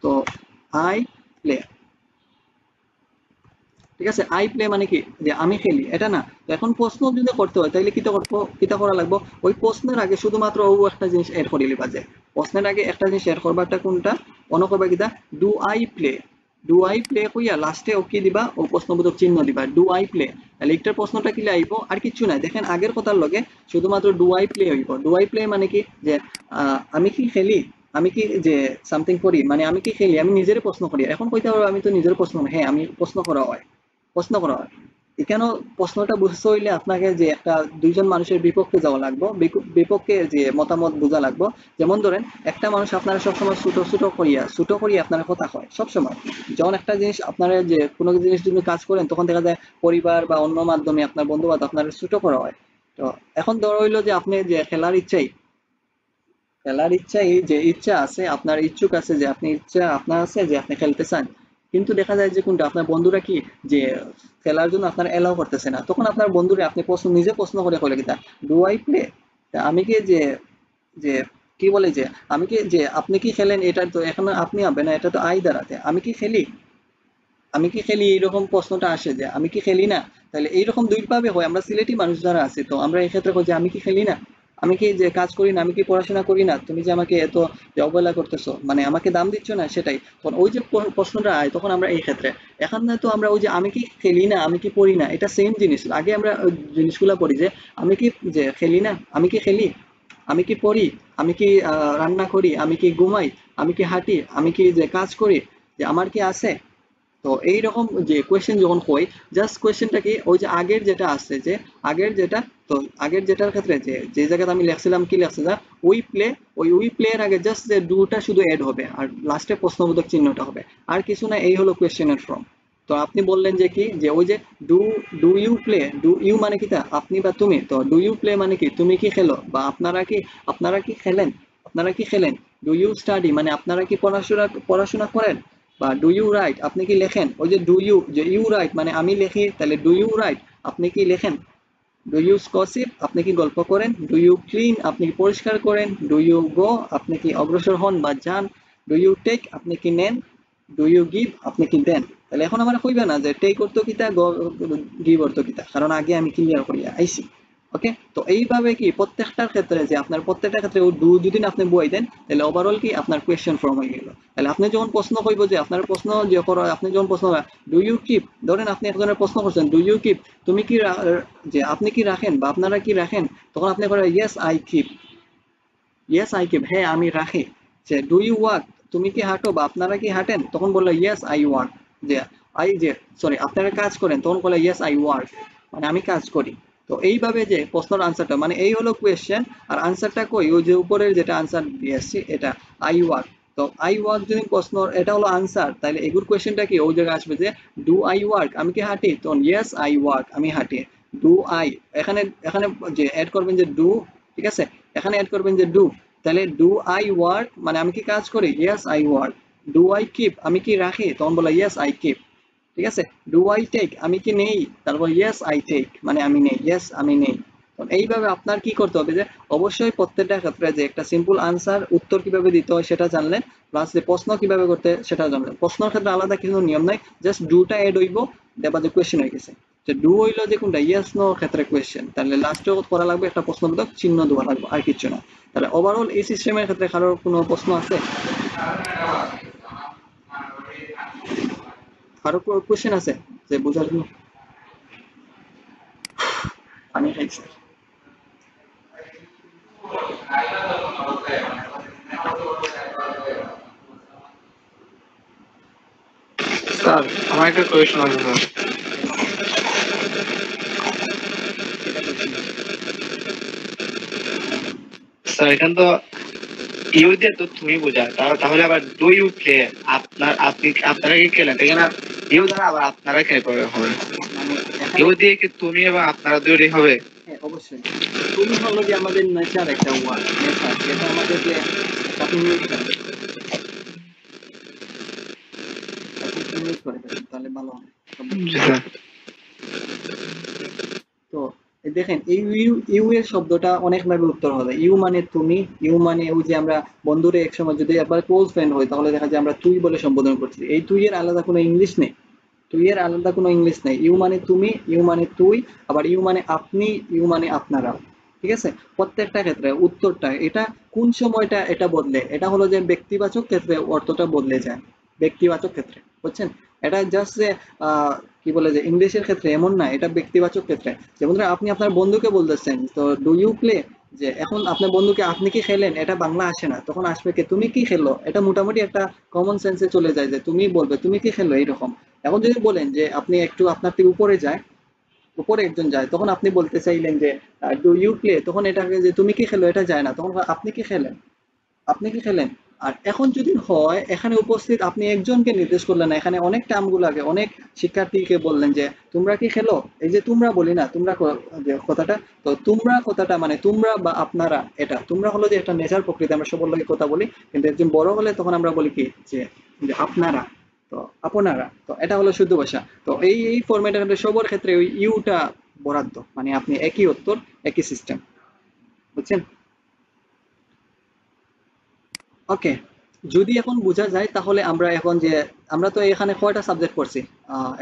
তো আই প্লে, ঠিক আছে, আই প্লে মানে কি যে আমি খেলি, এটা না। তো এখন প্রশ্ন যদি করতে হয় তাহলে কিতা করবো, কিতা করা লাগবে, ওই প্রশ্নের আগে শুধুমাত্র ও একটা জিনিস এড করে লিবা, যে প্রশ্নের আগে একটা জিনিস এড করবাটা কোনটা মনে করবা কিতা do I play, do I play কইয়া লাস্টে ও কি দিবা ও প্রশ্নবোধক চিহ্ন দিবা ডু আই প্লে। তাহলে একটার প্রশ্নটা কি আইব আর কিছু নাই, দেখেন আগের কথার লগে শুধুমাত্র ডু আই প্লে হইব। ডু আই প্লে মানে কি যে আমি কি খেলি, আমি কি যে সামথিং করি, মানে আমি কি খেলি, আমি নিজের প্রশ্ন করি। এখন কইতে পারবো আমি তো নিজের প্রশ্ন, হ্যাঁ আমি প্রশ্ন করা হয়, প্রশ্ন করা হয়। এখানেও প্রশ্নটা বুঝতে হইলে আপনাকে যে একটা দুইজন মানুষের বিপক্ষে যাওয়া লাগবে, বিপক্ষে যে মতামত বোঝা লাগবে। যেমন ধরেন একটা মানুষ আপনারা সবসময় ছোট করিয়া আপনারা কথা কয় সবসময়, যখন একটা জিনিস আপনারা যে কোনো জিনিস যদি কাজ করেন তখন দেখা যায় পরিবার বা অন্য মাধ্যমে আপনার বন্ধু বান্ধব আপনারা ছোট করা হয়। তো এখন ধরো হইলো যে আপনি যে খেলার ইচ্ছাই যে ইচ্ছা আছে আপনার, ইচ্ছুক আছে যে আপনি ইচ্ছা আপনার আছে যে আপনি খেলতে চান, কিন্তু দেখা যায় যে কোনটা আপনার বন্ধুরা কি যে খেলার জন্য আপনার এলাও করতেছে না, তখন আপনার বন্ধুরা আপনি প্রশ্ন নিজে প্রশ্ন করে কইলে কিতা ডু আই প্লে, আমি কি যে যে কি বলে যে আমি কি যে আপনি কি খেলেন, এটা তো এখন আপনি হবে না, এটা তো আই দাঁড়াতে আমি কি খেলি, আমি কি খেলি এইরকম প্রশ্নটা আসে যে আমি কি খেলি না। তাহলে এইরকম দুই ভাবে হয়, আমরা সিলেটি মানুষ যারা আছি তো আমরা এই ক্ষেত্রে কই যে আমি কি খেলি না, আমি কি যে কাজ করি না, আমি কি পড়াশোনা করি না, তুমি যে আমাকে এত যে অবহেলা করতেছো মানে আমাকে দাম দিচ্ছ না, সেটাই তখন ওই যে প্রশ্নটা আয় তখন আমরা এই ক্ষেত্রে। এখন না তো আমরা ওই যে আমি কি খেলি না আমি কি পড়ি না এটা সেম জিনিস, আগে আমরা ওই জিনিসগুলো পড়ি যে আমি কি যে খেলি না, আমি কি খেলি, আমি কি পড়ি, আমি কি রান্না করি, আমি কি ঘুমাই, আমি কি হাঁটি, আমি কি যে কাজ করি, যে আমার কি আছে। তো এইরকম যে কোয়েশ্চেন যখন হয় জাস্ট কোয়েশ্চেনটা কি ওই যে আগের যেটা আছে যে আগের যেটা, তো আগের যেটার ক্ষেত্রে যে যে জায়গাতে আমি লিখছিলাম কি লিখছিলাম উই প্লে, ওই উই প্লে এর আগে জাস্ট যে ডুটা শুধু এড হবে আর লাস্টে প্রশ্নবোধক চিহ্নটা হবে, আর কিছু না, এই হলো কোয়েশ্চেনের ফর্ম। তো আপনি বললেন যে কি যে ওই যে do do you play, do you মানে কি তা আপনি বা তুমি, তো ডু ইউ প্লে মানে কি তুমি কি খেলো বা আপনারা কি খেলেন, আপনারা কি খেলেন। ডু ইউ স্টাডি মানে আপনারা কি পড়াশোনা পড়াশোনা করেন। বা ডু ইউ রাইট আপনি কি লেখেন, ওই যে ডু ইউ, যে ইউ রাইট মানে আমি লিখি, তাহলে ডু ইউ রাইট আপনি কি লেখেন। ডু ইউ গসিপ আপনি কি গল্প করেন। ডু ইউ ক্লিন আপনি কি পরিষ্কার করেন। ডু ইউ গো আপনি কি অগ্রসর হন বা যান। ডু ইউ টেক আপনি কি নেন। ডু ইউ গিভ আপনি কি দেন। তাহলে এখন আমার কইবে না যে টেক অর্থ কিতা, গিভ অর্থ কিতা, কারণ আগে আমি ক্লিয়ার করিয়া আইছি। ওকে, তো এইভাবে কি প্রত্যেকটার ক্ষেত্রে যে আপনার প্রত্যেকটা ক্ষেত্রে ডু যদি না আপনি বই দেন, তাহলে ওভারঅল কি আপনার কোয়েশ্চেন ফর্ম হয়ে গেল। তাহলে আপনি যখন প্রশ্ন কইব যে আপনার প্রশ্ন যে করো, আপনি যখন প্রশ্ন ডু ইউ কিপ, ধরেন আপনি একজনের প্রশ্ন করছেন ডু ইউ কিপ তুমি কি যে আপনি কি রাখেন বা আপনারা কি রাখেন, তখন আপনি করেন yes I keep, yes I keep হ্যাঁ আমি রাখি। যে ডু ইউ ওয়াক তুমি কি হাঁটো বা আপনারা কি হাঁটেন, তখন বললো ইয়েস আই ওয়াক। যে আই যে সরি আপনারা কাজ করেন, তখন বলে ইয়েস আই ওয়ার্ক, মানে আমি কাজ করি। তো এইভাবে যে প্রশ্নের আনসারটা মানে এই হলো কোয়েশ্চেন, আর আনসারটা কই ওই যে উপরের যেটা আনসার দিয়ে আসছি এটা আই ওয়ার্ক। তো আই ওয়ার্ক যদি প্রশ্ন এটা হলো আনসার, তাহলে এগুর কোয়েশ্চেনটা কি ওই জায়গায় আসবে যে ডু আই ওয়ার্ক আমি কি হাঁটি, তখন ইয়েস আই ওয়ার্ক আমি হাঁটি। ডু আই এখানে এখানে যে অ্যাড করবেন যে ডু, ঠিক আছে, এখানে অ্যাড করবেন যে ডু, তাহলে ডু আই ওয়ার্ক মানে আমি কি কাজ করি, yes I work. Do I keep আমি কি রাখি, তখন বলে ইয়েস আই কিপ, ঠিক আছে। ডু আই টেক আমি কি নেই, তারপর ইয়েস আই টেক মানে আমি নেই, ইয়েস আমি নেই। এইভাবে আপনার কি করতে হবে যে অবশ্যই প্রত্যেকটা ক্ষেত্রে যে একটা সিম্পল আনসার উত্তর কিভাবে দিতে হয় সেটা জানলেন, প্লাস যে প্রশ্ন কিভাবে করতে সেটা জানলেন। প্রশ্নের ক্ষেত্রে আলাদা কিছু নিয়ম নাই, জাস্ট ডুটা এড হইব, দেবা যে কোয়েশ্চেন হয়ে গেছে। যে ডু হইলো যে কোনটা ইয়েস নো ক্ষেত্রে কোয়েশ্চেন, তাহলে লাস্টে করা লাগবে একটা প্রশ্নবোধক চিহ্ন দেওয়া লাগবে, আর কিছু না। তাহলে ওভারঅল এই সিস্টেমের ক্ষেত্রে কারোর কোনো প্রশ্ন আছে, কারো কোয়েশ্চেন আছে যে বোঝার জন্য। পানি খাইছে। স্যার আমার একটা কোয়েশ্চন আছে স্যার। স্যার এখানে তো ইউ দিয়ে তো তুমি বোঝা, তাহলে আবার ডু ইউ প্লে আপনারা কি খেলেন, এখানে ইউ দ্বারা আবার আপনারা খেলে পড়ে হবে, ইউ দিয়ে কি তুমি এবং আপনারা দুটোই হবে। হ্যাঁ অবশ্যই, তুমি হলো যে আমাদের নেচার একটা ওয়ার্ড, নেচার যেটা আমাদের যে করে ফেলেন, তাহলে ভালো হয়। জি স্যার। তো দেখেন এই ইউ ইউ এর শব্দটা অনেক ভাবে উত্তর হবে। ইউ মানে তুমি, ইউ মানে ওই যে আমরা বন্ধুরে একসময় যদি একবার ক্লোজ ফ্রেন্ড হই তাহলে দেখা যায় আমরা তুই বলে সম্বোধন করছি। এই তুই এর আলাদা কোনো ইংলিশ নেই, তুই এর আলাদা কোনো ইংলিশ নেই। ইউ মানে তুমি, ইউ মানে তুই, আবার ইউ মানে আপনি, ইউ মানে আপনারা, ঠিক আছে। প্রত্যেকটা ক্ষেত্রে উত্তরটা এটা কোন সময়টা এটা বদলে, এটা হলো যে ব্যক্তিবাচক ক্ষেত্রে অর্থটা বদলে যায়, ব্যক্তিবাচক ক্ষেত্রে, বুঝছেন। এটা জাস্ট যে কি বলে যে ইংলিশের ক্ষেত্রে এমন না, এটা ব্যক্তিবাচক ক্ষেত্রে। যেমন ধরেন আপনি আপনার বন্ধুকে বলতেছেন তো ডু ইউ প্লে, যে এখন আপনার বন্ধুকে আপনি কি খেলেন এটা বাংলা আসে না, তখন আসবে কি তুমি কি খেলো, এটা মোটামুটি একটা কমন সেন্সে চলে যায় যে তুমি বলবে তুমি কি খেলো এইরকম। এখন যদি বলেন যে আপনি একটু আপনার থেকে উপরে যায়, উপরে একজন যায়, তখন আপনি বলতে চাইলেন যে ডু ইউ প্লে, তখন এটাকে যে তুমি কি খেলো এটা যায় না, তখন আপনি কি খেলেন, আপনি কি খেলেন। আর এখন যদি হয় এখানে উপস্থিত আপনি একজনকে নির্দেশ করলেন না, এখানে অনেক টার্মগুলোকে অনেক শিক্ষার্থীকে বললেন যে তোমরা কি খেলো, এই যে তোমরা বলি না তোমরা যে কথাটা, তো তোমরা কথাটা মানে তোমরা বা আপনারা, এটা তোমরা হলো যে একটা নেচার প্রকৃতি, আমরা সবার লোকের কথা বলি, কিন্তু একজন বড় হলে তখন আমরা বলি কি যে যে আপনারা, তো আপনারা, তো এটা হলো শুদ্ধ ভাষা। তো এই ফরম্যাটের ক্ষেত্রে সবার ক্ষেত্রে ওই ইউটা বরাদ্দ, মানে আপনি একই উত্তর একই সিস্টেম, বুঝছেন। ওকে, যদি এখন বোঝা যায় তাহলে আমরা এখন যে আমরা তো এখানে কয়টা সাবজেক্ট করছি,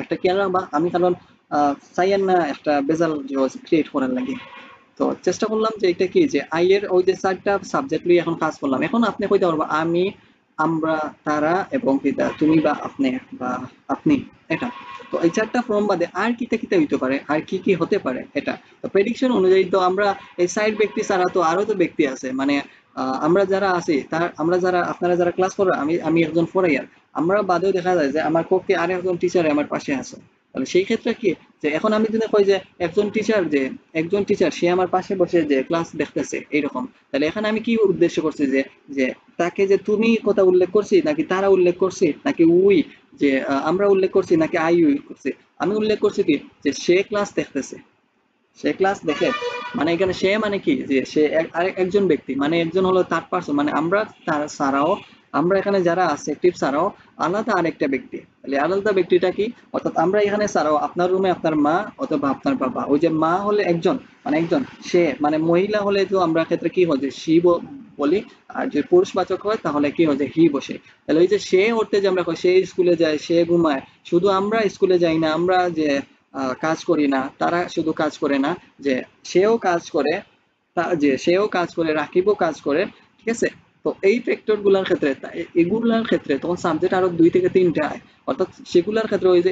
একটা কেননা বা আমি কারণ চাইয়েন না একটা বেজাল ক্রিয়েট করার লাগে, তো চেষ্টা করলাম যে এটা কি যে আই এর ওই যে চারটা সাবজেক্ট নিয়ে এখন কাজ করলাম। এখন আপনি কইতে পারবো আমি, আমরা, তারা এবং কিতা তুমি বা আপনি বা আপনি, এটা। তো এই চারটা ফর্ম বাদে আর কিতা কিতা হইতে পারে, আর কি কি হতে পারে এটা। তো প্রেডিকশন অনুযায়ী তো আমরা এই সাইড ব্যক্তি ছাড়া তো আরো তো ব্যক্তি আছে, মানে আমরা যারা আছি তার আমরা যারা আপনারা যারা ক্লাস করো, আমি আমি একজন ফরাইয়ার, আমরা বাদেও দেখা যায় যে আমার কক্ষে আর একজন টিচার আমার পাশে আছে। তাহলে সেই ক্ষেত্রে কি যে এখন আমি যদি কই যে একজন টিচার যে একজন টিচার সে আমার পাশে বসে যে ক্লাস দেখতেছে এইরকম, তাহলে এখানে আমি কি উদ্দেশ্য করছি যে যে তাকে যে তুমি কথা উল্লেখ করছি নাকি তারা উল্লেখ করছি নাকি উই, যে আমরা উল্লেখ করছি নাকি আই উই করছি। আমি উল্লেখ করছি কি যে সে ক্লাস দেখতেছে, সে ক্লাস দেখে, মানে এখানে সে মানে কি যে সে একজন ব্যক্তি, মানে একজন হলো থার্ড পার্সন, মানে আমরা তার ছাড়াও আমরা এখানে যারা আছে অ্যাক্টিভ ছাড়াও আলাদা আরেকটা ব্যক্তি, তাহলে আলাদা ব্যক্তিটা কি, অর্থাৎ আমরা এখানে ছাড়াও আপনার রুমে আপনার মা অথবা আপনার বাবা, ওই যে মা হলে একজন মানে একজন, সে মানে মহিলা হলে তো আমরা ক্ষেত্রে কি হয় যে শি বলি, আর যদি পুরুষবাচক হয় তাহলে কি হয় যে হি বসে। তাহলে ওই যে সে অর্থে যে আমরা কই সে স্কুলে যায় সে ঘুমায়, শুধু আমরা স্কুলে যাই না, আমরা যে কাজ করি না, তারা শুধু কাজ করে না, যে সেও কাজ করে, যে সেও কাজ করে, রাকিবও কাজ করে, ঠিক আছে। তো এই ফ্যাক্টর গুলার ক্ষেত্রে এগুলার ক্ষেত্রে তখন সাবজেক্ট আরো 2 থেকে 3টা হয়, অর্থাৎ সেগুলার ক্ষেত্রে ওই যে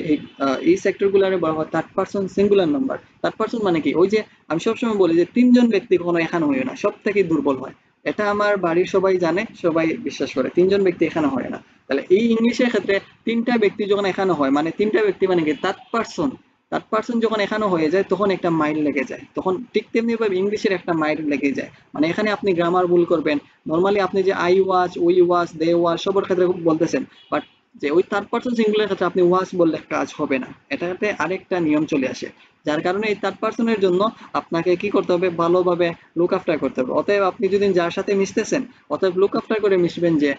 এই সেক্টর গুলারে বলা হয় third person singular number. Third person মানে কি, ওই যে আমি সবসময় বলি যে 3জন ব্যক্তি কখনো এখানে হয় না, সব থেকে দুর্বল হয়, এটা আমার বাড়ির সবাই জানে, সবাই বিশ্বাস করে 3জন ব্যক্তি এখানে হয় না। তাহলে এই ইংলিশের ক্ষেত্রে 3টা ব্যক্তি যখন এখানে হয়, মানে 3টা ব্যক্তি মানে কি থার্ড পারসন, থার্ড পারসন যখন এখানে হয়ে যায় তখন একটা মাইল লেগে যায়, তখন ঠিক তেমনি ভাবে ইংলিশের একটা মাইল লেগে যায়, মানে এখানে আপনি গ্রামার ভুল করবেন, নরমালি আপনি যে I watch, we watch, they watch সবার ক্ষেত্রে বলতেছেন, বাট যে ওই থার্ড পারসন সিঙ্গুলার ক্ষেত্রে আপনি ওয়াচ বললে কাজ হবে না, এটাতে আরেকটা নিয়ম চলে আসে, যার কারণে এই থার্ড পারসনের জন্য আপনাকে কি করতে হবে, ভালোভাবে লুক আফটার করতে হবে। অতএব আপনি যদি যার সাথে মিশতেছেন, অতএব লুক আফটার করে মিশবেন যে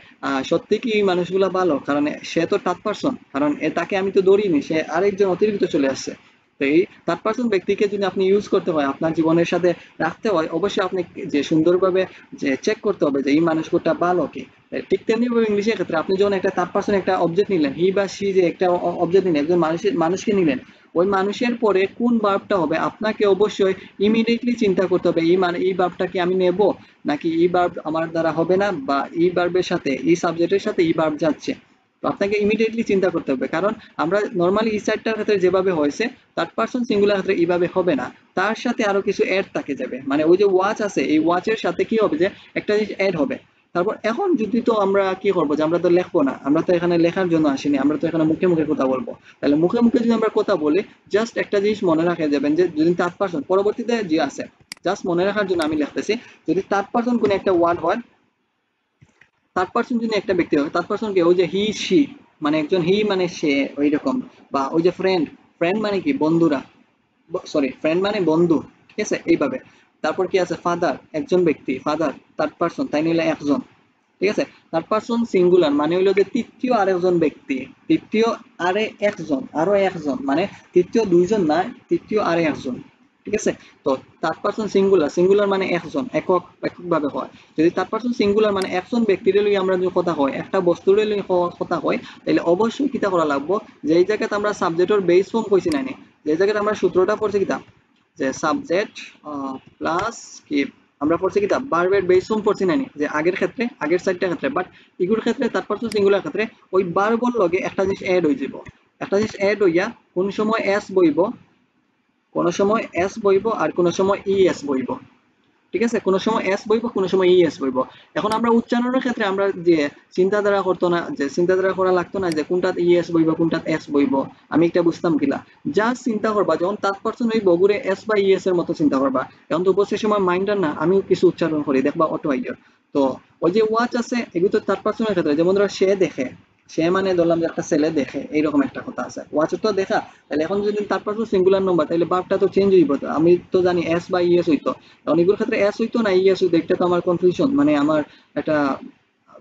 সত্যি কি এই মানুষগুলা ভালো, কারণ সে তো থার্ড পারসন, কারণ তাকে আমি তো ধরিনি, সে আরেকজন অতিরিক্ত চলে আসছে। তো এই থার্ড পারসন ব্যক্তিকে যদি আপনি ইউজ করতে হয়, আপনার জীবনের সাথে রাখতে হয়, অবশ্যই আপনি যে সুন্দরভাবে যে চেক করতে হবে যে এই মানুষগুলা ভালো কি। ঠিক তেমনি ভাবে ইংলিশের ক্ষেত্রে আপনি যখন একটা থার্ড পারসন একটা অবজেক্ট নিলেন, হি বা সি যে একটা অবজেক্ট নিলেন, একজন মানুষকে নিলেন, ওই মানুষের পরে কোন ভার্বটা হবে আপনাকে অবশ্যই ইমিডিয়েটলি চিন্তা করতে হবে, এই ভার্বটা কি আমি নেব, নাকি এই ভার্ব আমার দ্বারা হবে না, বা এই ভার্বের সাথে এই সাবজেক্টের সাথে এই ভার্ব যাচ্ছে। তো আপনাকে ইমিডিয়েটলি চিন্তা করতে হবে, কারণ আমরা নর্মালি এই সাইডটার ক্ষেত্রে যেভাবে হয়েছে থার্ড পারসন সিঙ্গুলার ক্ষেত্রে এইভাবে হবে না, তার সাথে আরো কিছু অ্যাড থাকে যাবে, মানে ওই যে ওয়াচ আছে এই ওয়াচের সাথে কি হবে যে একটা জিনিস অ্যাড হবে। তারপর এখন যদি তো আমরা কি করবো যে আমরা তো লিখবো না, আমরা তো এখানে লেখার জন্য আসিনি, আমরা তো এখানে মুখে মুখে কথা বলবো, তাহলে মুখে মুখে যদি আমরা কথা বলি, জাস্ট একটা জিনিস মনে রাখে যাবেন যে যদি থার্ড পারসন পরবর্তীতে যে আছে, জাস্ট মনে রাখার জন্য আমি লিখতেছি, যদি থার্ড পারসন কোন একটা ওয়ার্ড হয়, থার্ড পারসন যদি একটা ব্যক্তি হয়, থার্ড পারসন কে ওই যে হি সি, মানে একজন হি মানে সে ওই রকম, বা ওই যে ফ্রেন্ড, ফ্রেন্ড মানে কি বন্ধুরা, সরি ফ্রেন্ড মানে বন্ধু, ঠিক আছে এইভাবে। তারপর কি আছে ফাদার, একজন ব্যক্তি, ফাদার থার্ড পারসন, তাই নিলে একজন, ঠিক আছে। থার্ড পারসন সিঙ্গুলার মানে হইলো যে তৃতীয় আরেকজন ব্যক্তি, তৃতীয় আরো একজন, মানে তৃতীয় দুইজন না, তৃতীয় আরে একজন, ঠিক আছে। তো থার্ড পারসন সিঙ্গুলার মানে একজন, এককভাবে হয়। যদি থার্ড পারসন সিঙ্গুলার মানে একজন ব্যক্তির লই আমরা যদি কথা হয়, একটা বস্তুর লই কথা হয়, তাহলে অবশ্যই কিতা করা লাগবো, যে এই জায়গাতে আমরা সাবজেক্টের বেস ফর্ম কইছি না, যে জায়গাতে আমরা সূত্রটা পড়ছি কিতা, যে সাবজেক্ট প্লাস কি আমরা পড়ছি কিতা ভার্বের বেস ফর্ম পড়ছি না, যে আগের ক্ষেত্রে আগের সাইডটার ক্ষেত্রে, বাট ইগুর ক্ষেত্রে থার্ড পারসন সিঙ্গুলার ক্ষেত্রে ওই ভার্বর লগে একটা জিনিস অ্যাড হয়ে যাব, একটা জিনিস অ্যাড হইয়া কোন সময় এস বইব, কোন সময় এস বইব, আর কোন সময় ইএস বইব, ঠিক আছে, কোন সময় এস বইব, কোন সময় ইএস বইব। এখন আমরা উচ্চারণের ক্ষেত্রে আমরা যে চিন্তাধারা করতো না, যে চিন্তাধারা করা লাগতো না যে কোনটা ইএস বইব কোনটা এস বইব, আমি একটা বুঝতাম কিলা, যা চিন্তা করবা যখন থার্ড পারসন হইব ঘুরে এস বা ইএস এর মতো চিন্তা করবা, এখন তো উপস্থিত সময় মাইন্ডার না, আমি কিছু উচ্চারণ করি দেখবা অটো আইডিয়া। তো ওই যে ওয়াচ আছে এগুলো তো থার্ড পারসনের ক্ষেত্রে, যেমন ধরো সে দেখে, সে মানে ধরলাম যে একটা ছেলে দেখে, এইরকম একটা কথা আছে, ওয়াচ তো দেখা, তাহলে এখন যদি থার্ড পারসন সিঙ্গুলার নাম্বার তাহলে ভার্বটা তো চেঞ্জ হইব, আমি তো জানি এস বা ইএস হইতো, কারণ এগুলোর ক্ষেত্রে এস হইতো না ইএস হইতো, এটা তো আমার কনফিউশন, মানে আমার একটা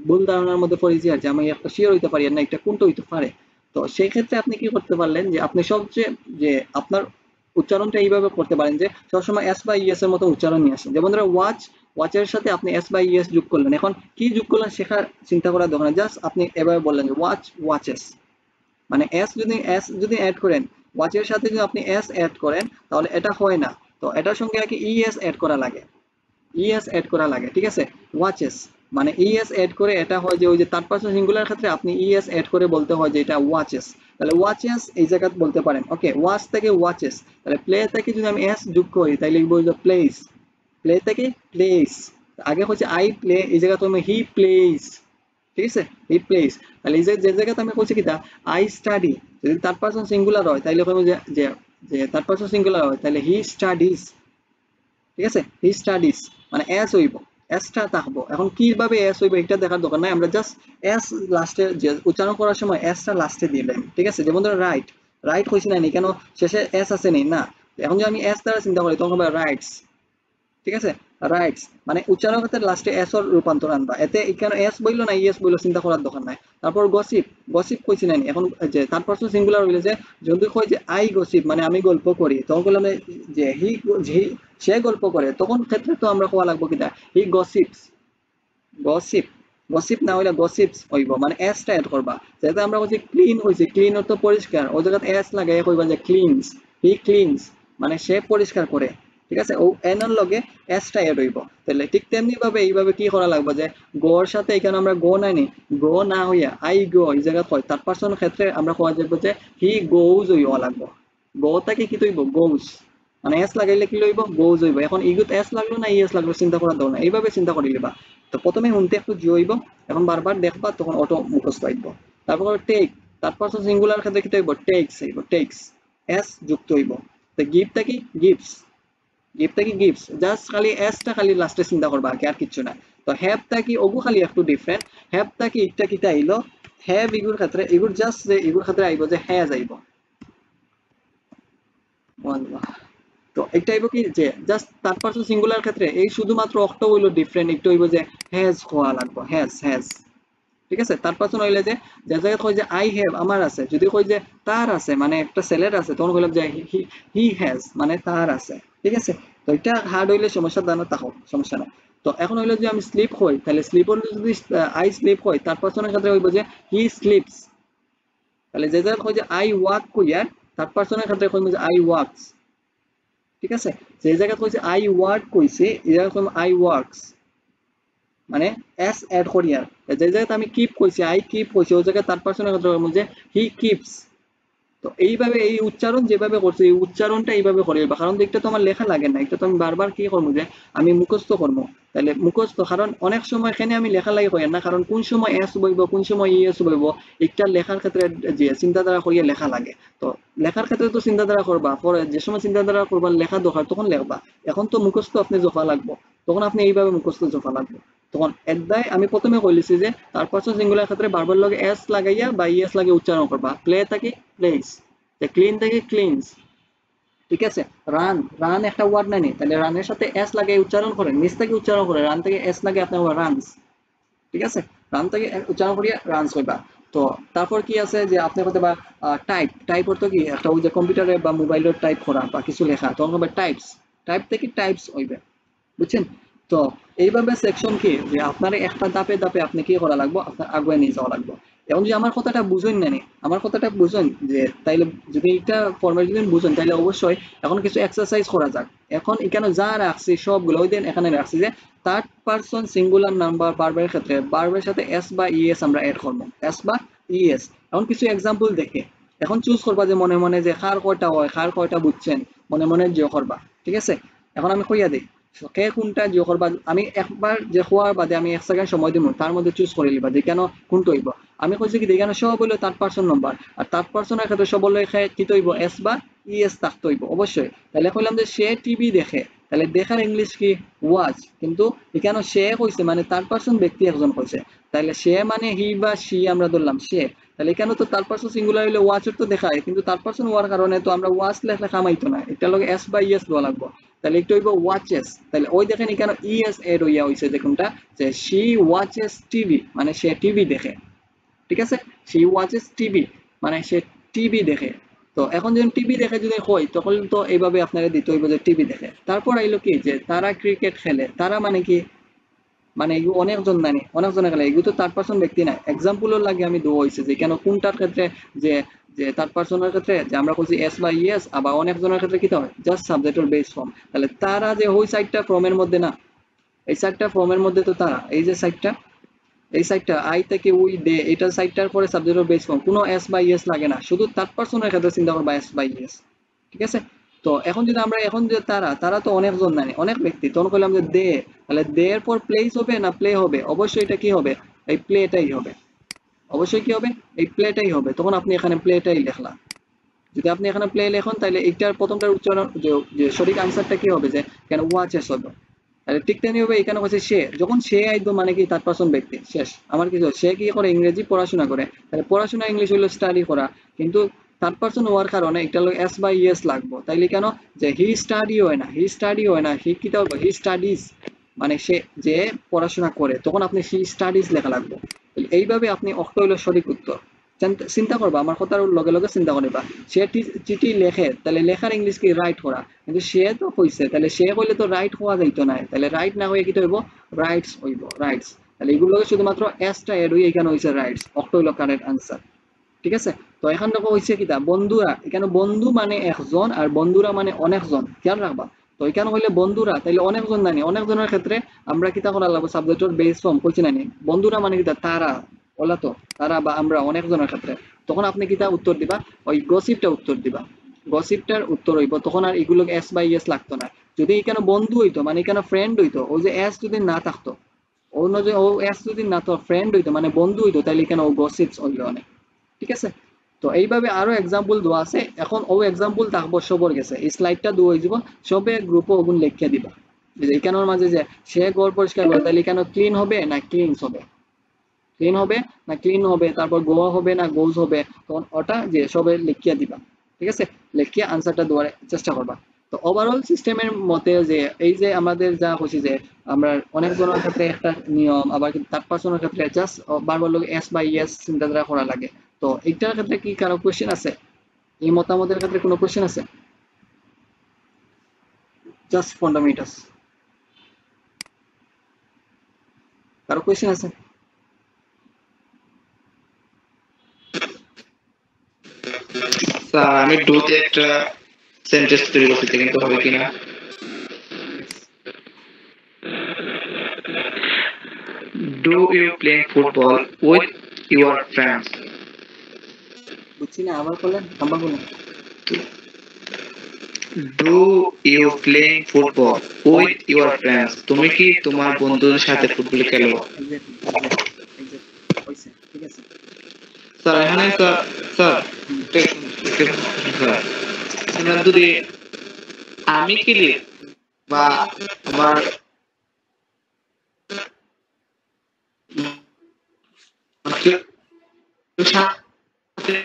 ভুল ধারণার মধ্যে পড়েছি আর যে আমি একটা শিওর হইতে পারি না এটা কোনটা হইতে পারে। তো সেই ক্ষেত্রে আপনি কি করতে পারলেন যে আপনি সবচেয়ে যে আপনার উচ্চারণটা এইভাবে করতে পারেন যে সবসময় এস বা ইএস এর মতো উচ্চারণ নিয়ে আসেন, যেমন ধরো ওয়াচের সাথে আপনি এস বা ইএস যোগ করলেন, এখন কি যোগ করলেন শেখার চিন্তা করার দরকার, জাস্ট আপনি এভাবে বললেন যে ওয়াচেস, মানে এস যদি অ্যাড করেন, ওয়াচের সাথে যদি আপনি এস অ্যাড করেন তাহলে এটা হয় না, তো এটার সঙ্গে আর কি ইএস অ্যাড করা লাগে, ঠিক আছে। ওয়াচেস মানে ইএস অ্যাড করে এটা হয় যে ওই যে থার্ড পারসন সিঙ্গুলার ক্ষেত্রে আপনি ইএস অ্যাড করে বলতে হয় যে এটা ওয়াচেস, তাহলে ওয়াচেস এই জায়গায় বলতে পারেন, ওকে ওয়াচ থেকে ওয়াচেস, তাহলে প্লে থেকে যদি আমি এস যোগ করি তাহলে লিখবো যে প্লেস, প্লে থেকে প্লেস, আগে হচ্ছে আই প্লে, এই জায়গায় তুমি হি প্লেস, ঠিক আছে হি প্লেস, তাহলে এই যে জায়গাতে আমি বলছি কিটা আই স্টাডি, যদি থার্ড পারসন সিঙ্গুলার হয় তাহলে হবে যে যে যে থার্ড পারসন সিঙ্গুলার হয় তাহলে হি স্টাডিজ, ঠিক আছে হি স্টাডিজ, মানে এস হইব, এসটা থাকবো, এখন কিভাবে এস হইব এটা দেখার দরকার নাই, আমরা জাস্ট এস লাস্টে যে উচ্চারণ করার সময় এসটা লাস্টে দিলাম, ঠিক আছে, যেমন ধরো রাইট, রাইট হইছে না কেন শেষে এস আছে না, এখন যদি আমি এস দ্বারা চিন্তা করি তখন হবে রাইটস, ঠিক আছে, রাইটস মানে উচ্চারণ ক্ষেত্রে লাস্টে এস এর রূপান্তর আনবা, এতে এখানে এস বইলো না ইএস বইলো চিন্তা করার দরকার নাই। তারপর গসিপ, গসিপ কইছি না এখন যে থার্ড পারসন সিঙ্গুলার হইলে যে যদি কই যে আই গসিপ মানে আমি গল্প করি, তখন বললাম যে সে গল্প করে, তখন ক্ষেত্রে তো আমরা কোয়া লাগবো কিটা হি গসিপস, গসিপ, গসিপ না হইলে গসিপস হইব, মানে এস টা এড করবা। যেটা আমরা কইছি ক্লিন হইছে, ক্লিন অর্থ পরিষ্কার, ওই জায়গাতে এস লাগাই কইবা যে ক্লিনস, হি ক্লিনস মানে সে পরিষ্কার করে, ঠিক আছে, ও এন এর লগে এস টা এড হইব। তাহলে ঠিক তেমনি ভাবে এইভাবে কি করা লাগবে যে গোর সাথে এখানে আমরা গো নাইনি, গো না হইয়া আই গো এই জায়গা হয় থার্ড পারসন ক্ষেত্রে আমরা কোয়া যাবে যে হি গোজ হইবা লাগবো, গো তাকে কি হইব গোজ, মানে এস লাগাইলে কি লইব গোজ হইব। এখন ইগুত এস লাগলো না ইএস লাগলো চিন্তা করার দরকার নাই, এইভাবে চিন্তা করে লিবা। তো প্রথমে শুনতে একটু জইব, এখন বারবার দেখবা তখন অটো মুখস্থ হইব। তারপর টেক, থার্ড পারসন সিঙ্গুলার ক্ষেত্রে কি হইব টেক্স হইব, টেক্স এস যুক্ত হইব। তো গিফটটা কি গিফটস, গিফটটা কি গিফটস, জাস্ট খালি এসটা খালি লাস্টে চিন্তা করবা আর কিছু না। তো হ্যাভটা কি ওগু খালি একটু ডিফারেন্ট, হ্যাভটা কি এটা কিটা আইলো হ্যাভ ইগুর ক্ষেত্রে, ইগুর জাস্ট যে ইগুর ক্ষেত্রে আইব যে হ্যাজ আইব। তো এটা হইব কি যে জাস্ট থার্ড পারসন সিঙ্গুলার ক্ষেত্রে এই শুধুমাত্র অক্টো হইলো ডিফারেন্ট, একটু হইব যে হ্যাজ হওয়া লাগবে, হ্যাজ হ্যাজ, ঠিক আছে। থার্ড পারসন হইলে যে যে জায়গায় কই যে আই হ্যাভ আমার আছে, যদি কই যে তার আছে মানে একটা ছেলের আছে, তখন কইলাম যে হি হ্যাজ মানে তার আছে, ঠিক আছে। তো এটা হার্ড হইলে সমস্যা দানা তাহো সমস্যা না। তো এখন হইলো যে আমি স্লিপ হই, তাহলে স্লিপর যদি আই স্লিপ হয় থার্ড পারসনের ক্ষেত্রে হইব যে হি স্লিপস, তাহলে যে জায়গায় কই যে আই ওয়াক কইয়ার থার্ড পারসনের ক্ষেত্রে কইব যে আই ওয়াকস, ঠিক আছে। যে জায়গায় কইছে আই ওয়ার্ক কইছে এই জায়গায় কইব আই ওয়ার্কস মানে এস এড করি আর, যে জায়গায় আমি কিপ কইছি আই কিপ কইছি ওই জায়গায় থার্ড পারসনের ক্ষেত্রে কইব যে হি কিপস। তো এইভাবে এই উচ্চারণ যেভাবে করছে এই উচ্চারণটা এইভাবে করে, কারণ এটা তো আমার লেখা লাগে না, এটা তো আমি বারবার কি করবো যে আমি মুখস্থ করবো, তাহলে মুখস্থ, কারণ অনেক সময় এখানে আমি লেখা লাগে করি না, কারণ কোন সময় এস বইব কোন সময় ইএস বইব একটা লেখার ক্ষেত্রে যে চিন্তাধারা করিয়ে লেখা লাগে। তো লেখার ক্ষেত্রে তো চিন্তাধারা করবা, পরে যে সময় চিন্তাধারা করবা লেখা দরকার তখন লেখবা, এখন তো মুখস্থ আপনি জফা লাগবো, তখন আপনি এইভাবে মুখস্থ জফা লাগবে। তখন একদাই আমি প্রথমে কইলিছি যে তার পারসন সিঙ্গুলার ক্ষেত্রে বারবার লগে এস লাগাইয়া বা ইএস লাগে উচ্চারণ করবা, প্লে থাকে প্লেস, ক্লিন থেকে ক্লিনস, ঠিক আছে। রান, রান একটা ওয়ার্ড নাই, তাহলে রানের সাথে এস লাগে উচ্চারণ করেন, নিচ থেকে উচ্চারণ করে, রান থেকে এস লাগে আপনার রানস, ঠিক আছে। রান থেকে উচ্চারণ করিয়া রানস হইবা। তো তারপর কি আছে যে আপনি হতে বা টাইপ, টাইপ অর্থ কি একটা ওই যে কম্পিউটারে বা মোবাইলের টাইপ করা বা কিছু লেখা, তখন হবে টাইপস, টাইপ থেকে টাইপস হইবে, বুঝছেন। তো এইভাবে সেকশন কি যে আপনার একটা ধাপে ধাপে আপনি কি করা লাগবে, আপনার আগুয়ে নিয়ে যাওয়া লাগবে। এখন যদি আমার কথাটা বুঝেন না, আমার কথাটা বুঝেন যে তাইলে যদি এটা ফরম্যাট যদি বুঝেন তাইলে অবশ্যই এখন কিছু এক্সারসাইজ করা যাক। এখন এখানে যা রাখছি সবগুলো ওই দিন এখানে রাখছি যে থার্ড পারসন সিঙ্গুলার নাম্বার বারবারের ক্ষেত্রে বারবারের সাথে এস বা ইএস আমরা এড করবো, এস বা ইএস। এখন কিছু এক্সাম্পল দেখে এখন চুজ করবা যে মনে মনে যে কার কয়টা হয় কার কয়টা বুঝছেন মনে মনে জিও করবা, ঠিক আছে। এখন আমি কইয়া দিই কে কোনটা জিও করবা, আমি একবার যে হওয়ার বাদে আমি 1 সেকেন্ড সময় দিব, তার মধ্যে চুজ করে লিবা যে কেন কোনটা হইব। আমি কইছি কি এখানে সব হইলো থার্ড পারসন নাম্বার, আর থার্ড পারসনের ক্ষেত্রে সব হলো কি হইব এস বা ইএস থাকতে হইব অবশ্যই। তাহলে কইলাম যে সে টিভি দেখে, তাহলে দেখার ইংলিশ কি ওয়াচ, কিন্তু এখানে সে কইছে মানে থার্ড পারসন ব্যক্তি একজন কইছে, তাহলে সে মানে হি বা সি আমরা ধরলাম সে, তাহলে এখানে তো থার্ড পারসন সিঙ্গুলার হইলে ওয়াচের তো দেখায়, কিন্তু থার্ড পারসন হওয়ার কারণে তো আমরা ওয়াচ লেখলে কামাইতো না, এটা লগে এস বা ইএস দেওয়া লাগবে। তাহলে একটু হইব ওয়াচেস, তাহলে ওই দেখেন এখানে ইএস এড হইয়া হইছে যে কোনটা যে শি ওয়াচেস টিভি মানে সে টিভি দেখে, ঠিক আছে। শি ওয়াচেস টিভি মানে সে টিভি দেখে। তো এখন যখন টিভি দেখে যদি হয় তখন তো এইভাবে আপনারা দিতে হইব যে টিভি দেখে। তারপর আইলো কি যে তারা ক্রিকেট খেলে, তারা মানে কি মানে এগুলো অনেকজন নানি অনেকজনে খেলে, এগুলো তো থার্ড পারসন ব্যক্তি না। এক্সাম্পলের লাগে আমি দেওয়া হয়েছে যে কেন কোনটার ক্ষেত্রে যে যে থার্ড পারসনের ক্ষেত্রে যে আমরা বলছি এস বা ইএস, আবার অনেকজনের ক্ষেত্রে কি হয় জাস্ট সাবজেক্টের বেস ফর্ম। তাহলে তারা যে ওই সাইডটা ফর্মের মধ্যে না, এই সাইডটা ফর্মের মধ্যে তো তারা এই যে সাইডটা এই সাইডটা আই থেকে উই দে এটা সাইডটার পরে সাবজেক্টের বেস ফর্ম, কোনো এস বা ইএস লাগে না, শুধু থার্ড পারসনের ক্ষেত্রে চিন্তা করবা এস বা ইএস, ঠিক আছে। তো এখন যদি আমরা এখন যে তারা তারা তো অনেকজন নাই অনেক ব্যক্তি, তখন বললাম যে দে, তাহলে দে এর পর প্লেস হবে না প্লে হবে, অবশ্যই এটা কি হবে এই প্লেটাই হবে, অবশ্যই কি হবে এই প্লেটাই হবে, তখন আপনি এখানে প্লেটাই লিখলা। যদি আপনি এখানে প্লে লেখন তাহলে এইটার প্রথমটার উচ্চারণ যে সঠিক আনসারটা কি হবে যে কেন ওয়াচেস হবে। তাহলে ঠিক তেমনি হবে এখানে হচ্ছে সে, যখন সে আইতো মানে কি থার্ড পারসন ব্যক্তি শেষ, আমার কিছু সে কি করে ইংরেজি পড়াশোনা করে, তাহলে পড়াশোনা ইংলিশ হইলো স্টাডি করা, কিন্তু থার্ড পারসন হওয়ার কারণে এটা হলো এস বাই ইএস লাগবো, তাইলে কেন যে হি স্টাডি হয় না হি স্টাডি হয় না হি কি হবে হি স্টাডিজ, মানে সে যে পড়াশোনা করে, তখন আপনি she studies লেখা লাগবে। এইভাবে আপনি অর্থ হইলো সঠিক উত্তর। চিন্তা করবা, আমার কথার লগে লগে চিন্তা করবা। সে চিঠি লেখে, তাহলে লেখার ইংলিশ কি রাইট করা, কিন্তু সে তো কইছে, তাহলে সে কইলে তো রাইট হওয়া যাইতো না, তাহলে রাইট না হয়ে কি হইব, রাইটস হইব, রাইটস। তাহলে এগুলো শুধুমাত্র এসটা এড হয়ে এখানে হইছে রাইটস, অর্থ হইলো কারেক্ট আনসার। ঠিক আছে? তো এখান থেকে হইছে কিটা, বন্ধুরা, এখানে বন্ধু মানে একজন আর বন্ধুরা মানে অনেকজন, খেয়াল রাখবা। তো এখানে হইলে বন্ধুরা, তাইলে অনেকজন জানি, অনেকজনের ক্ষেত্রে আমরা কিতা করা লাগবে, সাবজেক্টের বেস ফর্ম কইছি নানি, বন্ধুরা মানে কিতা তারা, ওলা তো তারা বা আমরা অনেকজনের ক্ষেত্রে, তখন আপনি কিতা উত্তর দিবা, ওই গসিপটা উত্তর দিবা, গসিপটার উত্তর হইব, তখন আর এগুলো এস বাই এস লাগতো না। যদি এখানে বন্ধু হইতো মানে এখানে ফ্রেন্ড হইতো, ওই যে এস যদি না থাকতো, অন্য যে ও এস যদি না তো ফ্রেন্ড হইতো মানে বন্ধু হইতো, তাইলে এখানে ও গসিপস হইলো অনেক। ঠিক আছে? তো এইভাবে আরো এক্সাম্পল দেওয়া আছে, এখন ও এক্সাম্পল থাকবো সবর গেছে, এই স্লাইডটা দেওয়া হয়ে যাব, সবে গ্রুপে ওগুন লিখে দিবা। এখানের মাঝে যে সে ঘর পরিষ্কার করে, তাহলে এখানে ক্লিন হবে না ক্লিনস হবে, ক্লিন হবে না ক্লিন হবে, তারপর গোয়া হবে না গোজ হবে, তখন ওটা যে সবে লিখিয়া দিবা। ঠিক আছে? লিখিয়া আনসারটা দেওয়ার চেষ্টা করবা। তো ওভারঅল সিস্টেমের মতে যে এই যে আমাদের যা হচ্ছে যে আমরা অনেক জনের ক্ষেত্রে একটা নিয়ম, আবার থার্ড পার্সনের ক্ষেত্রে জাস্ট বারবার লোক এস বাই এস চিন্তাধারা করা লাগে। তো এইটার ক্ষেত্রে কি কারো কোশ্চেন আছে? এই মতামতের ক্ষেত্রে কোনো কোশ্চেন আছে? জাস্ট ফান্ডামেন্টালস, কারো কোশ্চেন আছে? স্যার আমি ডুতে একটা সেন্টেন্স তৈরি করতে, কিন্তু হবে কিনা। Do you play football with your friends? বুঝছি না, আবার বলেন, আবার বলেন। Do you play football with your friends? তুমি কি তোমার বন্ধুদের সাথে ফুটবল খেলো? এক্স্যাক্টলি, এক্স্যাক্টলি, হইছে, ঠিক আছে। স্যার এখানে স্যার, স্যার স্যার, এখানে যদি আমি খেলি বা আমার সাথে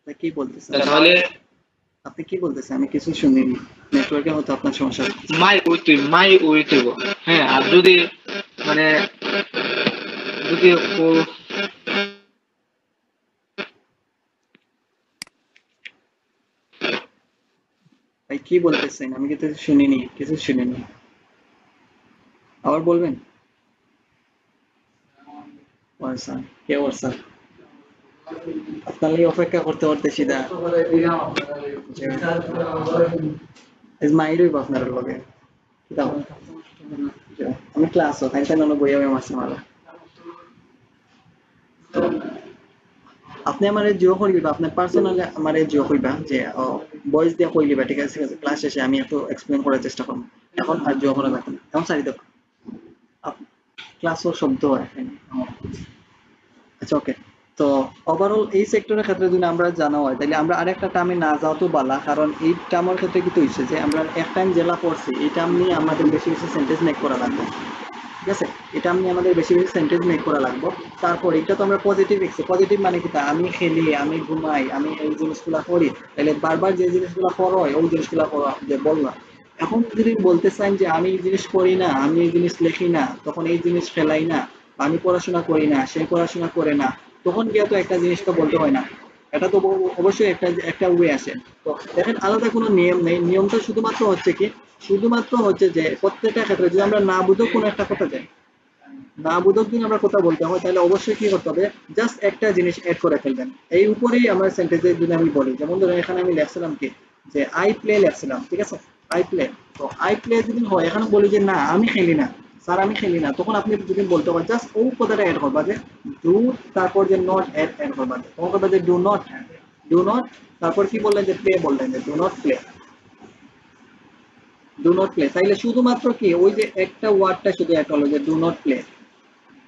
তা কি বলতেছেন, তাহলে আপনি কি বলতেছেন, আমি কিছু শুনিনি, নেটওয়ার্কে হয়তো আপনার সমস্যা হচ্ছে। মাই উইথ হ্যাঁ, আর যদি মানে যদি ভাই কি বলতেছেন, আমি কিছু শুনিনি, কিছু শুনিনি, আবার বলবেন। ওয়াসা কে ওয়াসা, আপনার লাগি অপেক্ষা করতে করতেছি দা, ইজ মাইর হইব আপনার লগে দাও। আমি ক্লাসও খাইতে না বইয়া মাসে মারা। তো আপনি আমার জিও করিবা, আপনার পার্সোনালি আমার জিও কইবা যে ভয়েস দিয়ে কই লিবা, ঠিক আছে? ঠিক আছে, ক্লাস শেষে আমি একটু এক্সপ্লেইন করার চেষ্টা করব, এখন আর জিও করা লাগবে না, এখন সারি দেব। ক্লাসও শব্দ হয় এখানে। আচ্ছা ওকে। তো ওভারঅল এই সেক্টরের ক্ষেত্রে যদি আমরা জানা হয়, তাহলে আমরা আরেকটা টার্মে না যাওয়া তো বালা, কারণ এই টার্মের ক্ষেত্রে কি হইছে যে আমরা এক টাইম জেলা পড়ছি, এই টার্ম নিয়ে আমাদের বেশি বেশি সেন্টেন্স মেক করা লাগবে। ঠিক আছে? এটা নিয়ে আমাদের বেশি বেশি সেন্টেন্স মেক করা লাগবে। তারপর এটা তো আমরা পজিটিভ লিখছি, পজিটিভ মানে কি, আমি খেলি, আমি ঘুমাই, আমি এই জিনিসগুলো করি, তাহলে বারবার যে জিনিসগুলো করো হয় ওই জিনিসগুলো করা যে বললাম। এখন যদি বলতে চান যে আমি এই জিনিস করি না, আমি এই জিনিস লিখি না, তখন এই জিনিস ফেলাই না, আমি পড়াশোনা করি না, সে পড়াশোনা করে না, তখন গিয়ে তো একটা জিনিস তো বলতে হয় না। এটা তো অবশ্যই একটা একটা ওয়ে আছে। তো দেখেন আলাদা কোনো নিয়ম নেই, নিয়মটা শুধুমাত্র হচ্ছে কি, শুধুমাত্র হচ্ছে যে প্রত্যেকটা ক্ষেত্রে যদি আমরা না বুঝেও কোনো একটা কথা যাই, না বুঝেও যদি আমরা কথা বলতে হয়, তাহলে অবশ্যই কি করতে হবে, জাস্ট একটা জিনিস এড করে ফেলবেন। এই উপরেই আমরা সেন্টেন্সে যদি আমি বলি, যেমন ধরেন এখানে আমি লিখছিলাম কি, যে আই প্লে লিখছিলাম, ঠিক আছে? I play. তো আই প্লে যদি হয়, এখানে বলি যে না আমি খেলি না, স্যার আমি খেলি না, তখন আপনি যদি বলতে পারেন জাস্ট ও কথাটা এড করবা, যে ডু, তারপর যে নট এড করবা, তখন করবা যে ডু নট, ডু নট, তারপর কি বললেন যে প্লে, বললেন যে do not play, do not play. তাইলে শুধুমাত্র কি ওই যে একটা ওয়ার্ডটা শুধু এড হলো যে ডু নট প্লে।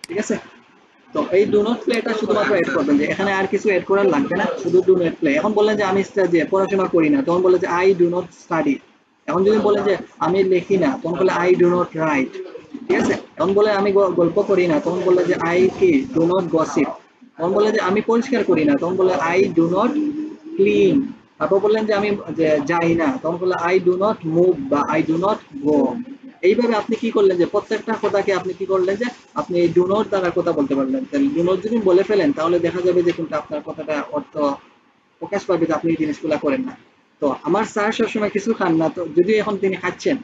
ঠিক আছে? তো এই ডু নট প্লেটা শুধুমাত্র এড করবেন, যে এখানে আর কিছু এড করার লাগবে না, শুধু ডু নট প্লে। এখন বললেন যে আমি যে পড়াশোনা করি না, তখন বলে যে আই ডু নট স্টাডি। এখন যদি বলে যে আমি লিখি না, তখন বলে আই ডু নট রাইট। ঠিক আছে? তখন বলে আমি গল্প করি না, তখন বলে যে আই কি ডু নট গসিপ। তখন বলে যে আমি পরিষ্কার করি না, তখন বলে আই ডু নট ক্লিন। তারপর বললেন যে আমি যে যাই না, তখন বললেন আই ডু নট মুভ বা আই ডু নট গো। এইভাবে আপনি কি করলেন যে প্রত্যেকটা কথাকে আপনি কি করলেন যে আপনি এই ডু নট দ্বারা কথা বলতে পারলেন। তাহলে ডু নট যদি বলে ফেলেন তাহলে দেখা যাবে যে কিন্তু আপনার কথাটা অর্থ প্রকাশ পাবে যে আপনি এই জিনিসগুলা করেন না। তো আমার স্যার সবসময় কিছু খান না, তো যদি এখন তিনি খাচ্ছেন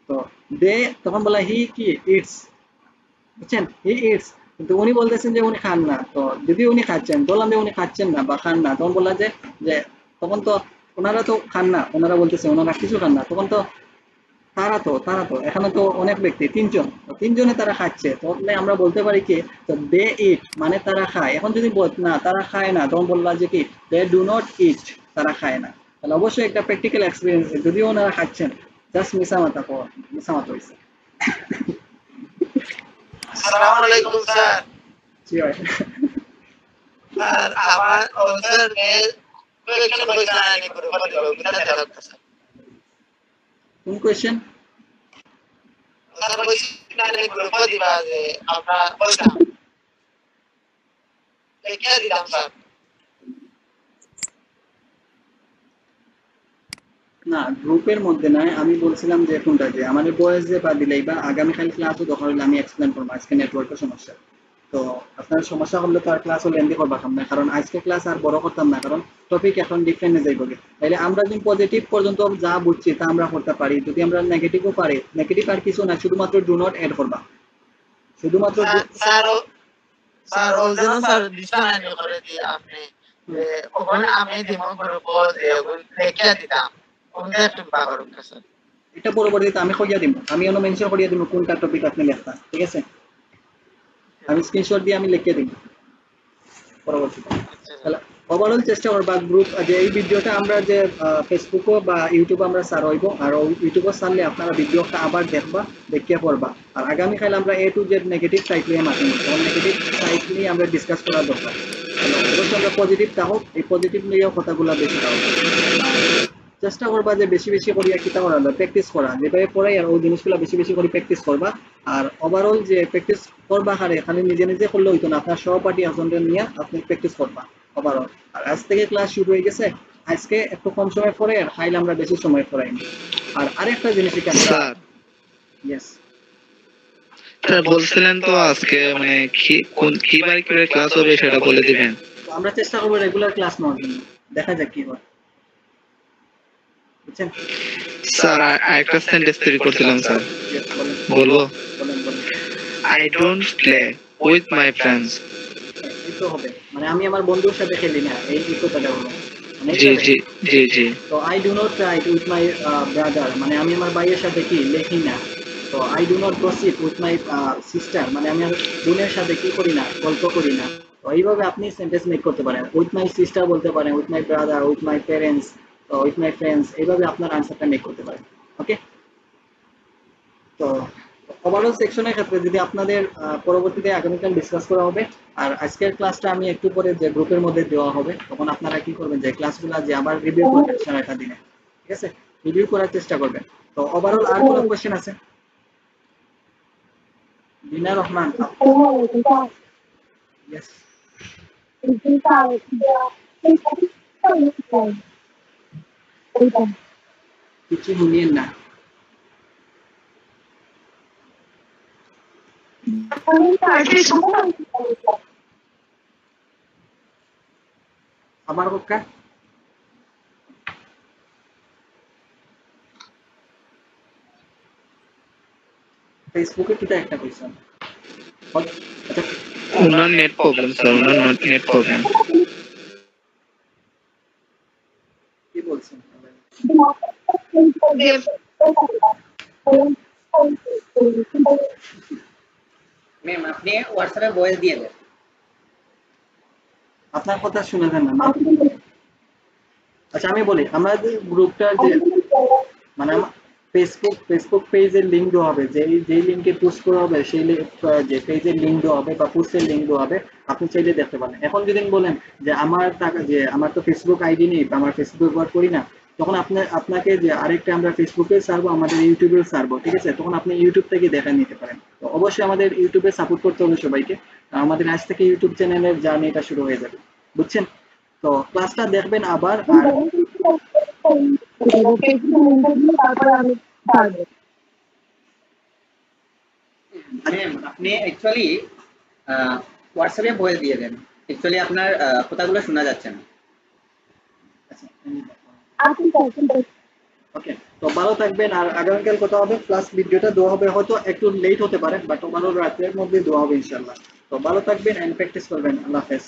তো দে তখন বলা হি কি ইটস, বুঝছেন, হি ইটস, কিন্তু উনি বলতেছেন যে উনি খান না। তো যদি উনি খাচ্ছেন, বললাম যে উনি খাচ্ছেন না বা খান না, তখন বললাম যে যে তখন তো ওনারা তো খান না, ওনারা বলতেছে ওনারা কিছু খান না, তখন তো তারা তো এখানে তো অনেক ব্যক্তি, তিনজন, তো তিনজনে তারা খাচ্ছে, তাহলে আমরা বলতে পারি কি তো দে ইট মানে তারা খায়। এখন যদি না তারা খায় না, তখন বললাম যে কি দে ডু নট ইট, তারা খায় না। তাহলে অবশ্যই একটা প্র্যাকটিক্যাল এক্সপিরিয়েন্স, যদিও ওনারা খাচ্ছেন, জাস্ট মিসামাতা হয়েছে। আসসালামু আলাইকুম স্যার। জি ভাই। স্যার আমার স্যার কোয়েশ্চন কইছেন আনি করে বলতে বিনা জানাত স্যার। কোন কোয়েশ্চেন? স্যার কোয়েশ্চন আনি করে দিবা যে আমরা বলতাম লেখা দিলাম স্যার। না, গ্রুপের মধ্যে নয়, আমি বলছিলাম যে কোনটা যে আমাদের বয়স যে বা দিলেই বা আগামীকাল ক্লাসও দরকার হলে আমি এক্সপ্লেন করবো, আজকে নেটওয়ার্কের সমস্যা। তো আপনার সমস্যা হলে তো আর ক্লাসও লেন্দি করবাম না, কারণ আজকে ক্লাস আর বড় করতাম না, কারণ টপিক এখন ডিফারেন্ট যাইব। তাইলে আমরা যদি পজিটিভ পর্যন্ত যা বুঝছি তা আমরা করতে পারি, যদি আমরা নেগেটিভও পারি, নেগেটিভ আর কিছু না, শুধুমাত্র ডু নট অ্যাড করবা, শুধুমাত্র স্যার স্যার ও যেন স্যার বিছানা আনি করে দিয়ে আপনি ওখানে আমি দিমো গ্রুপ লেখা দিতাম ওখানে একটু বাগর স্যার। এটা পরবর্তীতে আমি কইয়া দিব, আমি অন্য মেনশন করিয়া দিব কোনটা টপিক আপনি লেখতা, ঠিক আছে? আমি স্ক্রিনশট দিয়ে আমি লিখে দিব পরবর্তীতে। তাহলে ওভারঅল চেষ্টা করবা গ্রুপ যে এই ভিডিওটা আমরা যে ফেসবুকও বা ইউটিউবে আমরা সার হইব, আর ইউটিউবে সারলে আপনারা ভিডিওটা আবার দেখবা, দেখিয়া পড়বা। আর আগামীকাল আমরা এ টু জেড নেগেটিভ সাইড নিয়ে মাঠে নিব, কারণ নেগেটিভ সাইড নিয়ে আমরা ডিসকাস করা দরকার। অবশ্যই আমরা পজিটিভ থাকো, এই পজিটিভ নিয়েও কথাগুলো বেশি থাকো। চেষ্টা করবা যে বেশি বেশি করিয়া কিতা করা প্র্যাকটিস করা, যেভাবে পড়াই আর ওই জিনিসগুলো বেশি বেশি করে প্র্যাকটিস করবা। আর ওভারঅল যে প্র্যাকটিস করবা হারে খালি নিজে নিজে করলে হইতো না, আপনার সহপাঠী একজনকে নিয়ে আপনি প্র্যাকটিস করবা ওভারঅল। আর আজ থেকে ক্লাস শুরু হয়ে গেছে, আজকে একটু কম সময় পড়ে আর খাইলে আমরা বেশি সময় পড়াই। আর আরেকটা জিনিস কি আমরা স্যার ইয়েস স্যার বলছিলেন তো আজকে মানে কিবার কিভাবে ক্লাস হবে সেটা বলে দিবেন। আমরা চেষ্টা করবো রেগুলার ক্লাস নেওয়ার জন্য, দেখা যাক কি হয়, বুঝছেন? স্যার একটা সেন্টেন্স তৈরি করছিলাম স্যার, Yes, বলেন বলবো? বলেন বলেন। I don't play with my friends. এই তো হবে, মানে আমি আমার বন্ধুর সাথে খেলি না, এই কথাটা হলো মানে জি জি জি জি। তো I do not right with my brother, মানে আমি আমার ভাইয়ের সাথে কি লেখি না। তো I do not gossip with my sister, মানে আমি আমার বোনের সাথে কি করি না, গল্প করি না। তো এইভাবে আপনি সেন্টেন্স মেক করতে পারেন, উইথ মাই সিস্টার বলতে পারেন, with my brother, with my parents, with my friends, এইভাবে আপনার আনসারটা মেক করতে পারেন। ওকে, তো ওভারঅল সেকশনের ক্ষেত্রে যদি আপনাদের পরবর্তীতে আগামীকাল ডিসকাস করা হবে। আর আজকের ক্লাসটা আমি একটু পরে যে গ্রুপের মধ্যে দেওয়া হবে, তখন আপনারা কি করবেন যে ক্লাসগুলো যে আবার রিভিউ করবেন সারাটা দিনে, ঠিক আছে? রিভিউ করার চেষ্টা করবেন। তো ওভারঅল আর কোনো কোশ্চেন আছে? বিনা রহমান, ইয়েস, কিছু শুনিয়েন না। আমার পক্ষে ফেসবুকে কিটা একটা কোয়েশ্চেন, আচ্ছা ওনার নেট প্রবলেম স্যার, ওনার নেট প্রবলেম। কি বলছেন? ম্যাম আপনি হোয়াটসঅ্যাপে ভয়েস দিয়ে দেন। আপনার কথা শুনে দেন না। আচ্ছা আমি বলি, আমাদের গ্রুপটার যে মানে ফেসবুক পেজের লিংক দেওয়া হবে, যেই লিংকে পোস্ট করা হবে সেই যে পেজের লিংক দেওয়া হবে বা পোস্টের লিংক দেওয়া হবে, আপনি চাইলে দেখতে পারেন। এখন যদি বলেন যে আমার টাকা যে আমার তো ফেসবুক আইডি নেই বা আমার ফেসবুক ব্যবহার করি না, তখন আপনাকে যে আরেকটা আমরা ফেসবুকে সারবো, আমাদের ইউটিউবে সারবো, ঠিক আছে? তখন আপনি ইউটিউব থেকে দেখা নিতে পারেন। তো অবশ্যই আমাদের ইউটিউবে সাপোর্ট করতে হবে সবাইকে। আমাদের আজ থেকে ইউটিউব চ্যানেলের জার্নিটা শুরু হয়ে যাবে, বুঝছেন? তো ক্লাসটা দেখবেন আবার, আর ম্যাম আপনি অ্যাকচুয়ালি হোয়াটসঅ্যাপে ভয়েস দিয়ে দেন, অ্যাকচুয়ালি আপনার কথাগুলো শোনা যাচ্ছে না। ওকে, তো ভালো থাকবেন, আর আগামীকাল কথা হবে, প্লাস ভিডিওটা দেওয়া হবে, হয়তো একটু লেট হতে পারে বাট ওভারঅল রাতের মধ্যে দেওয়া হবে ইনশাল্লাহ। তো ভালো থাকবেন এন্ড প্র্যাকটিস করবেন। আল্লাহ হাফেজ।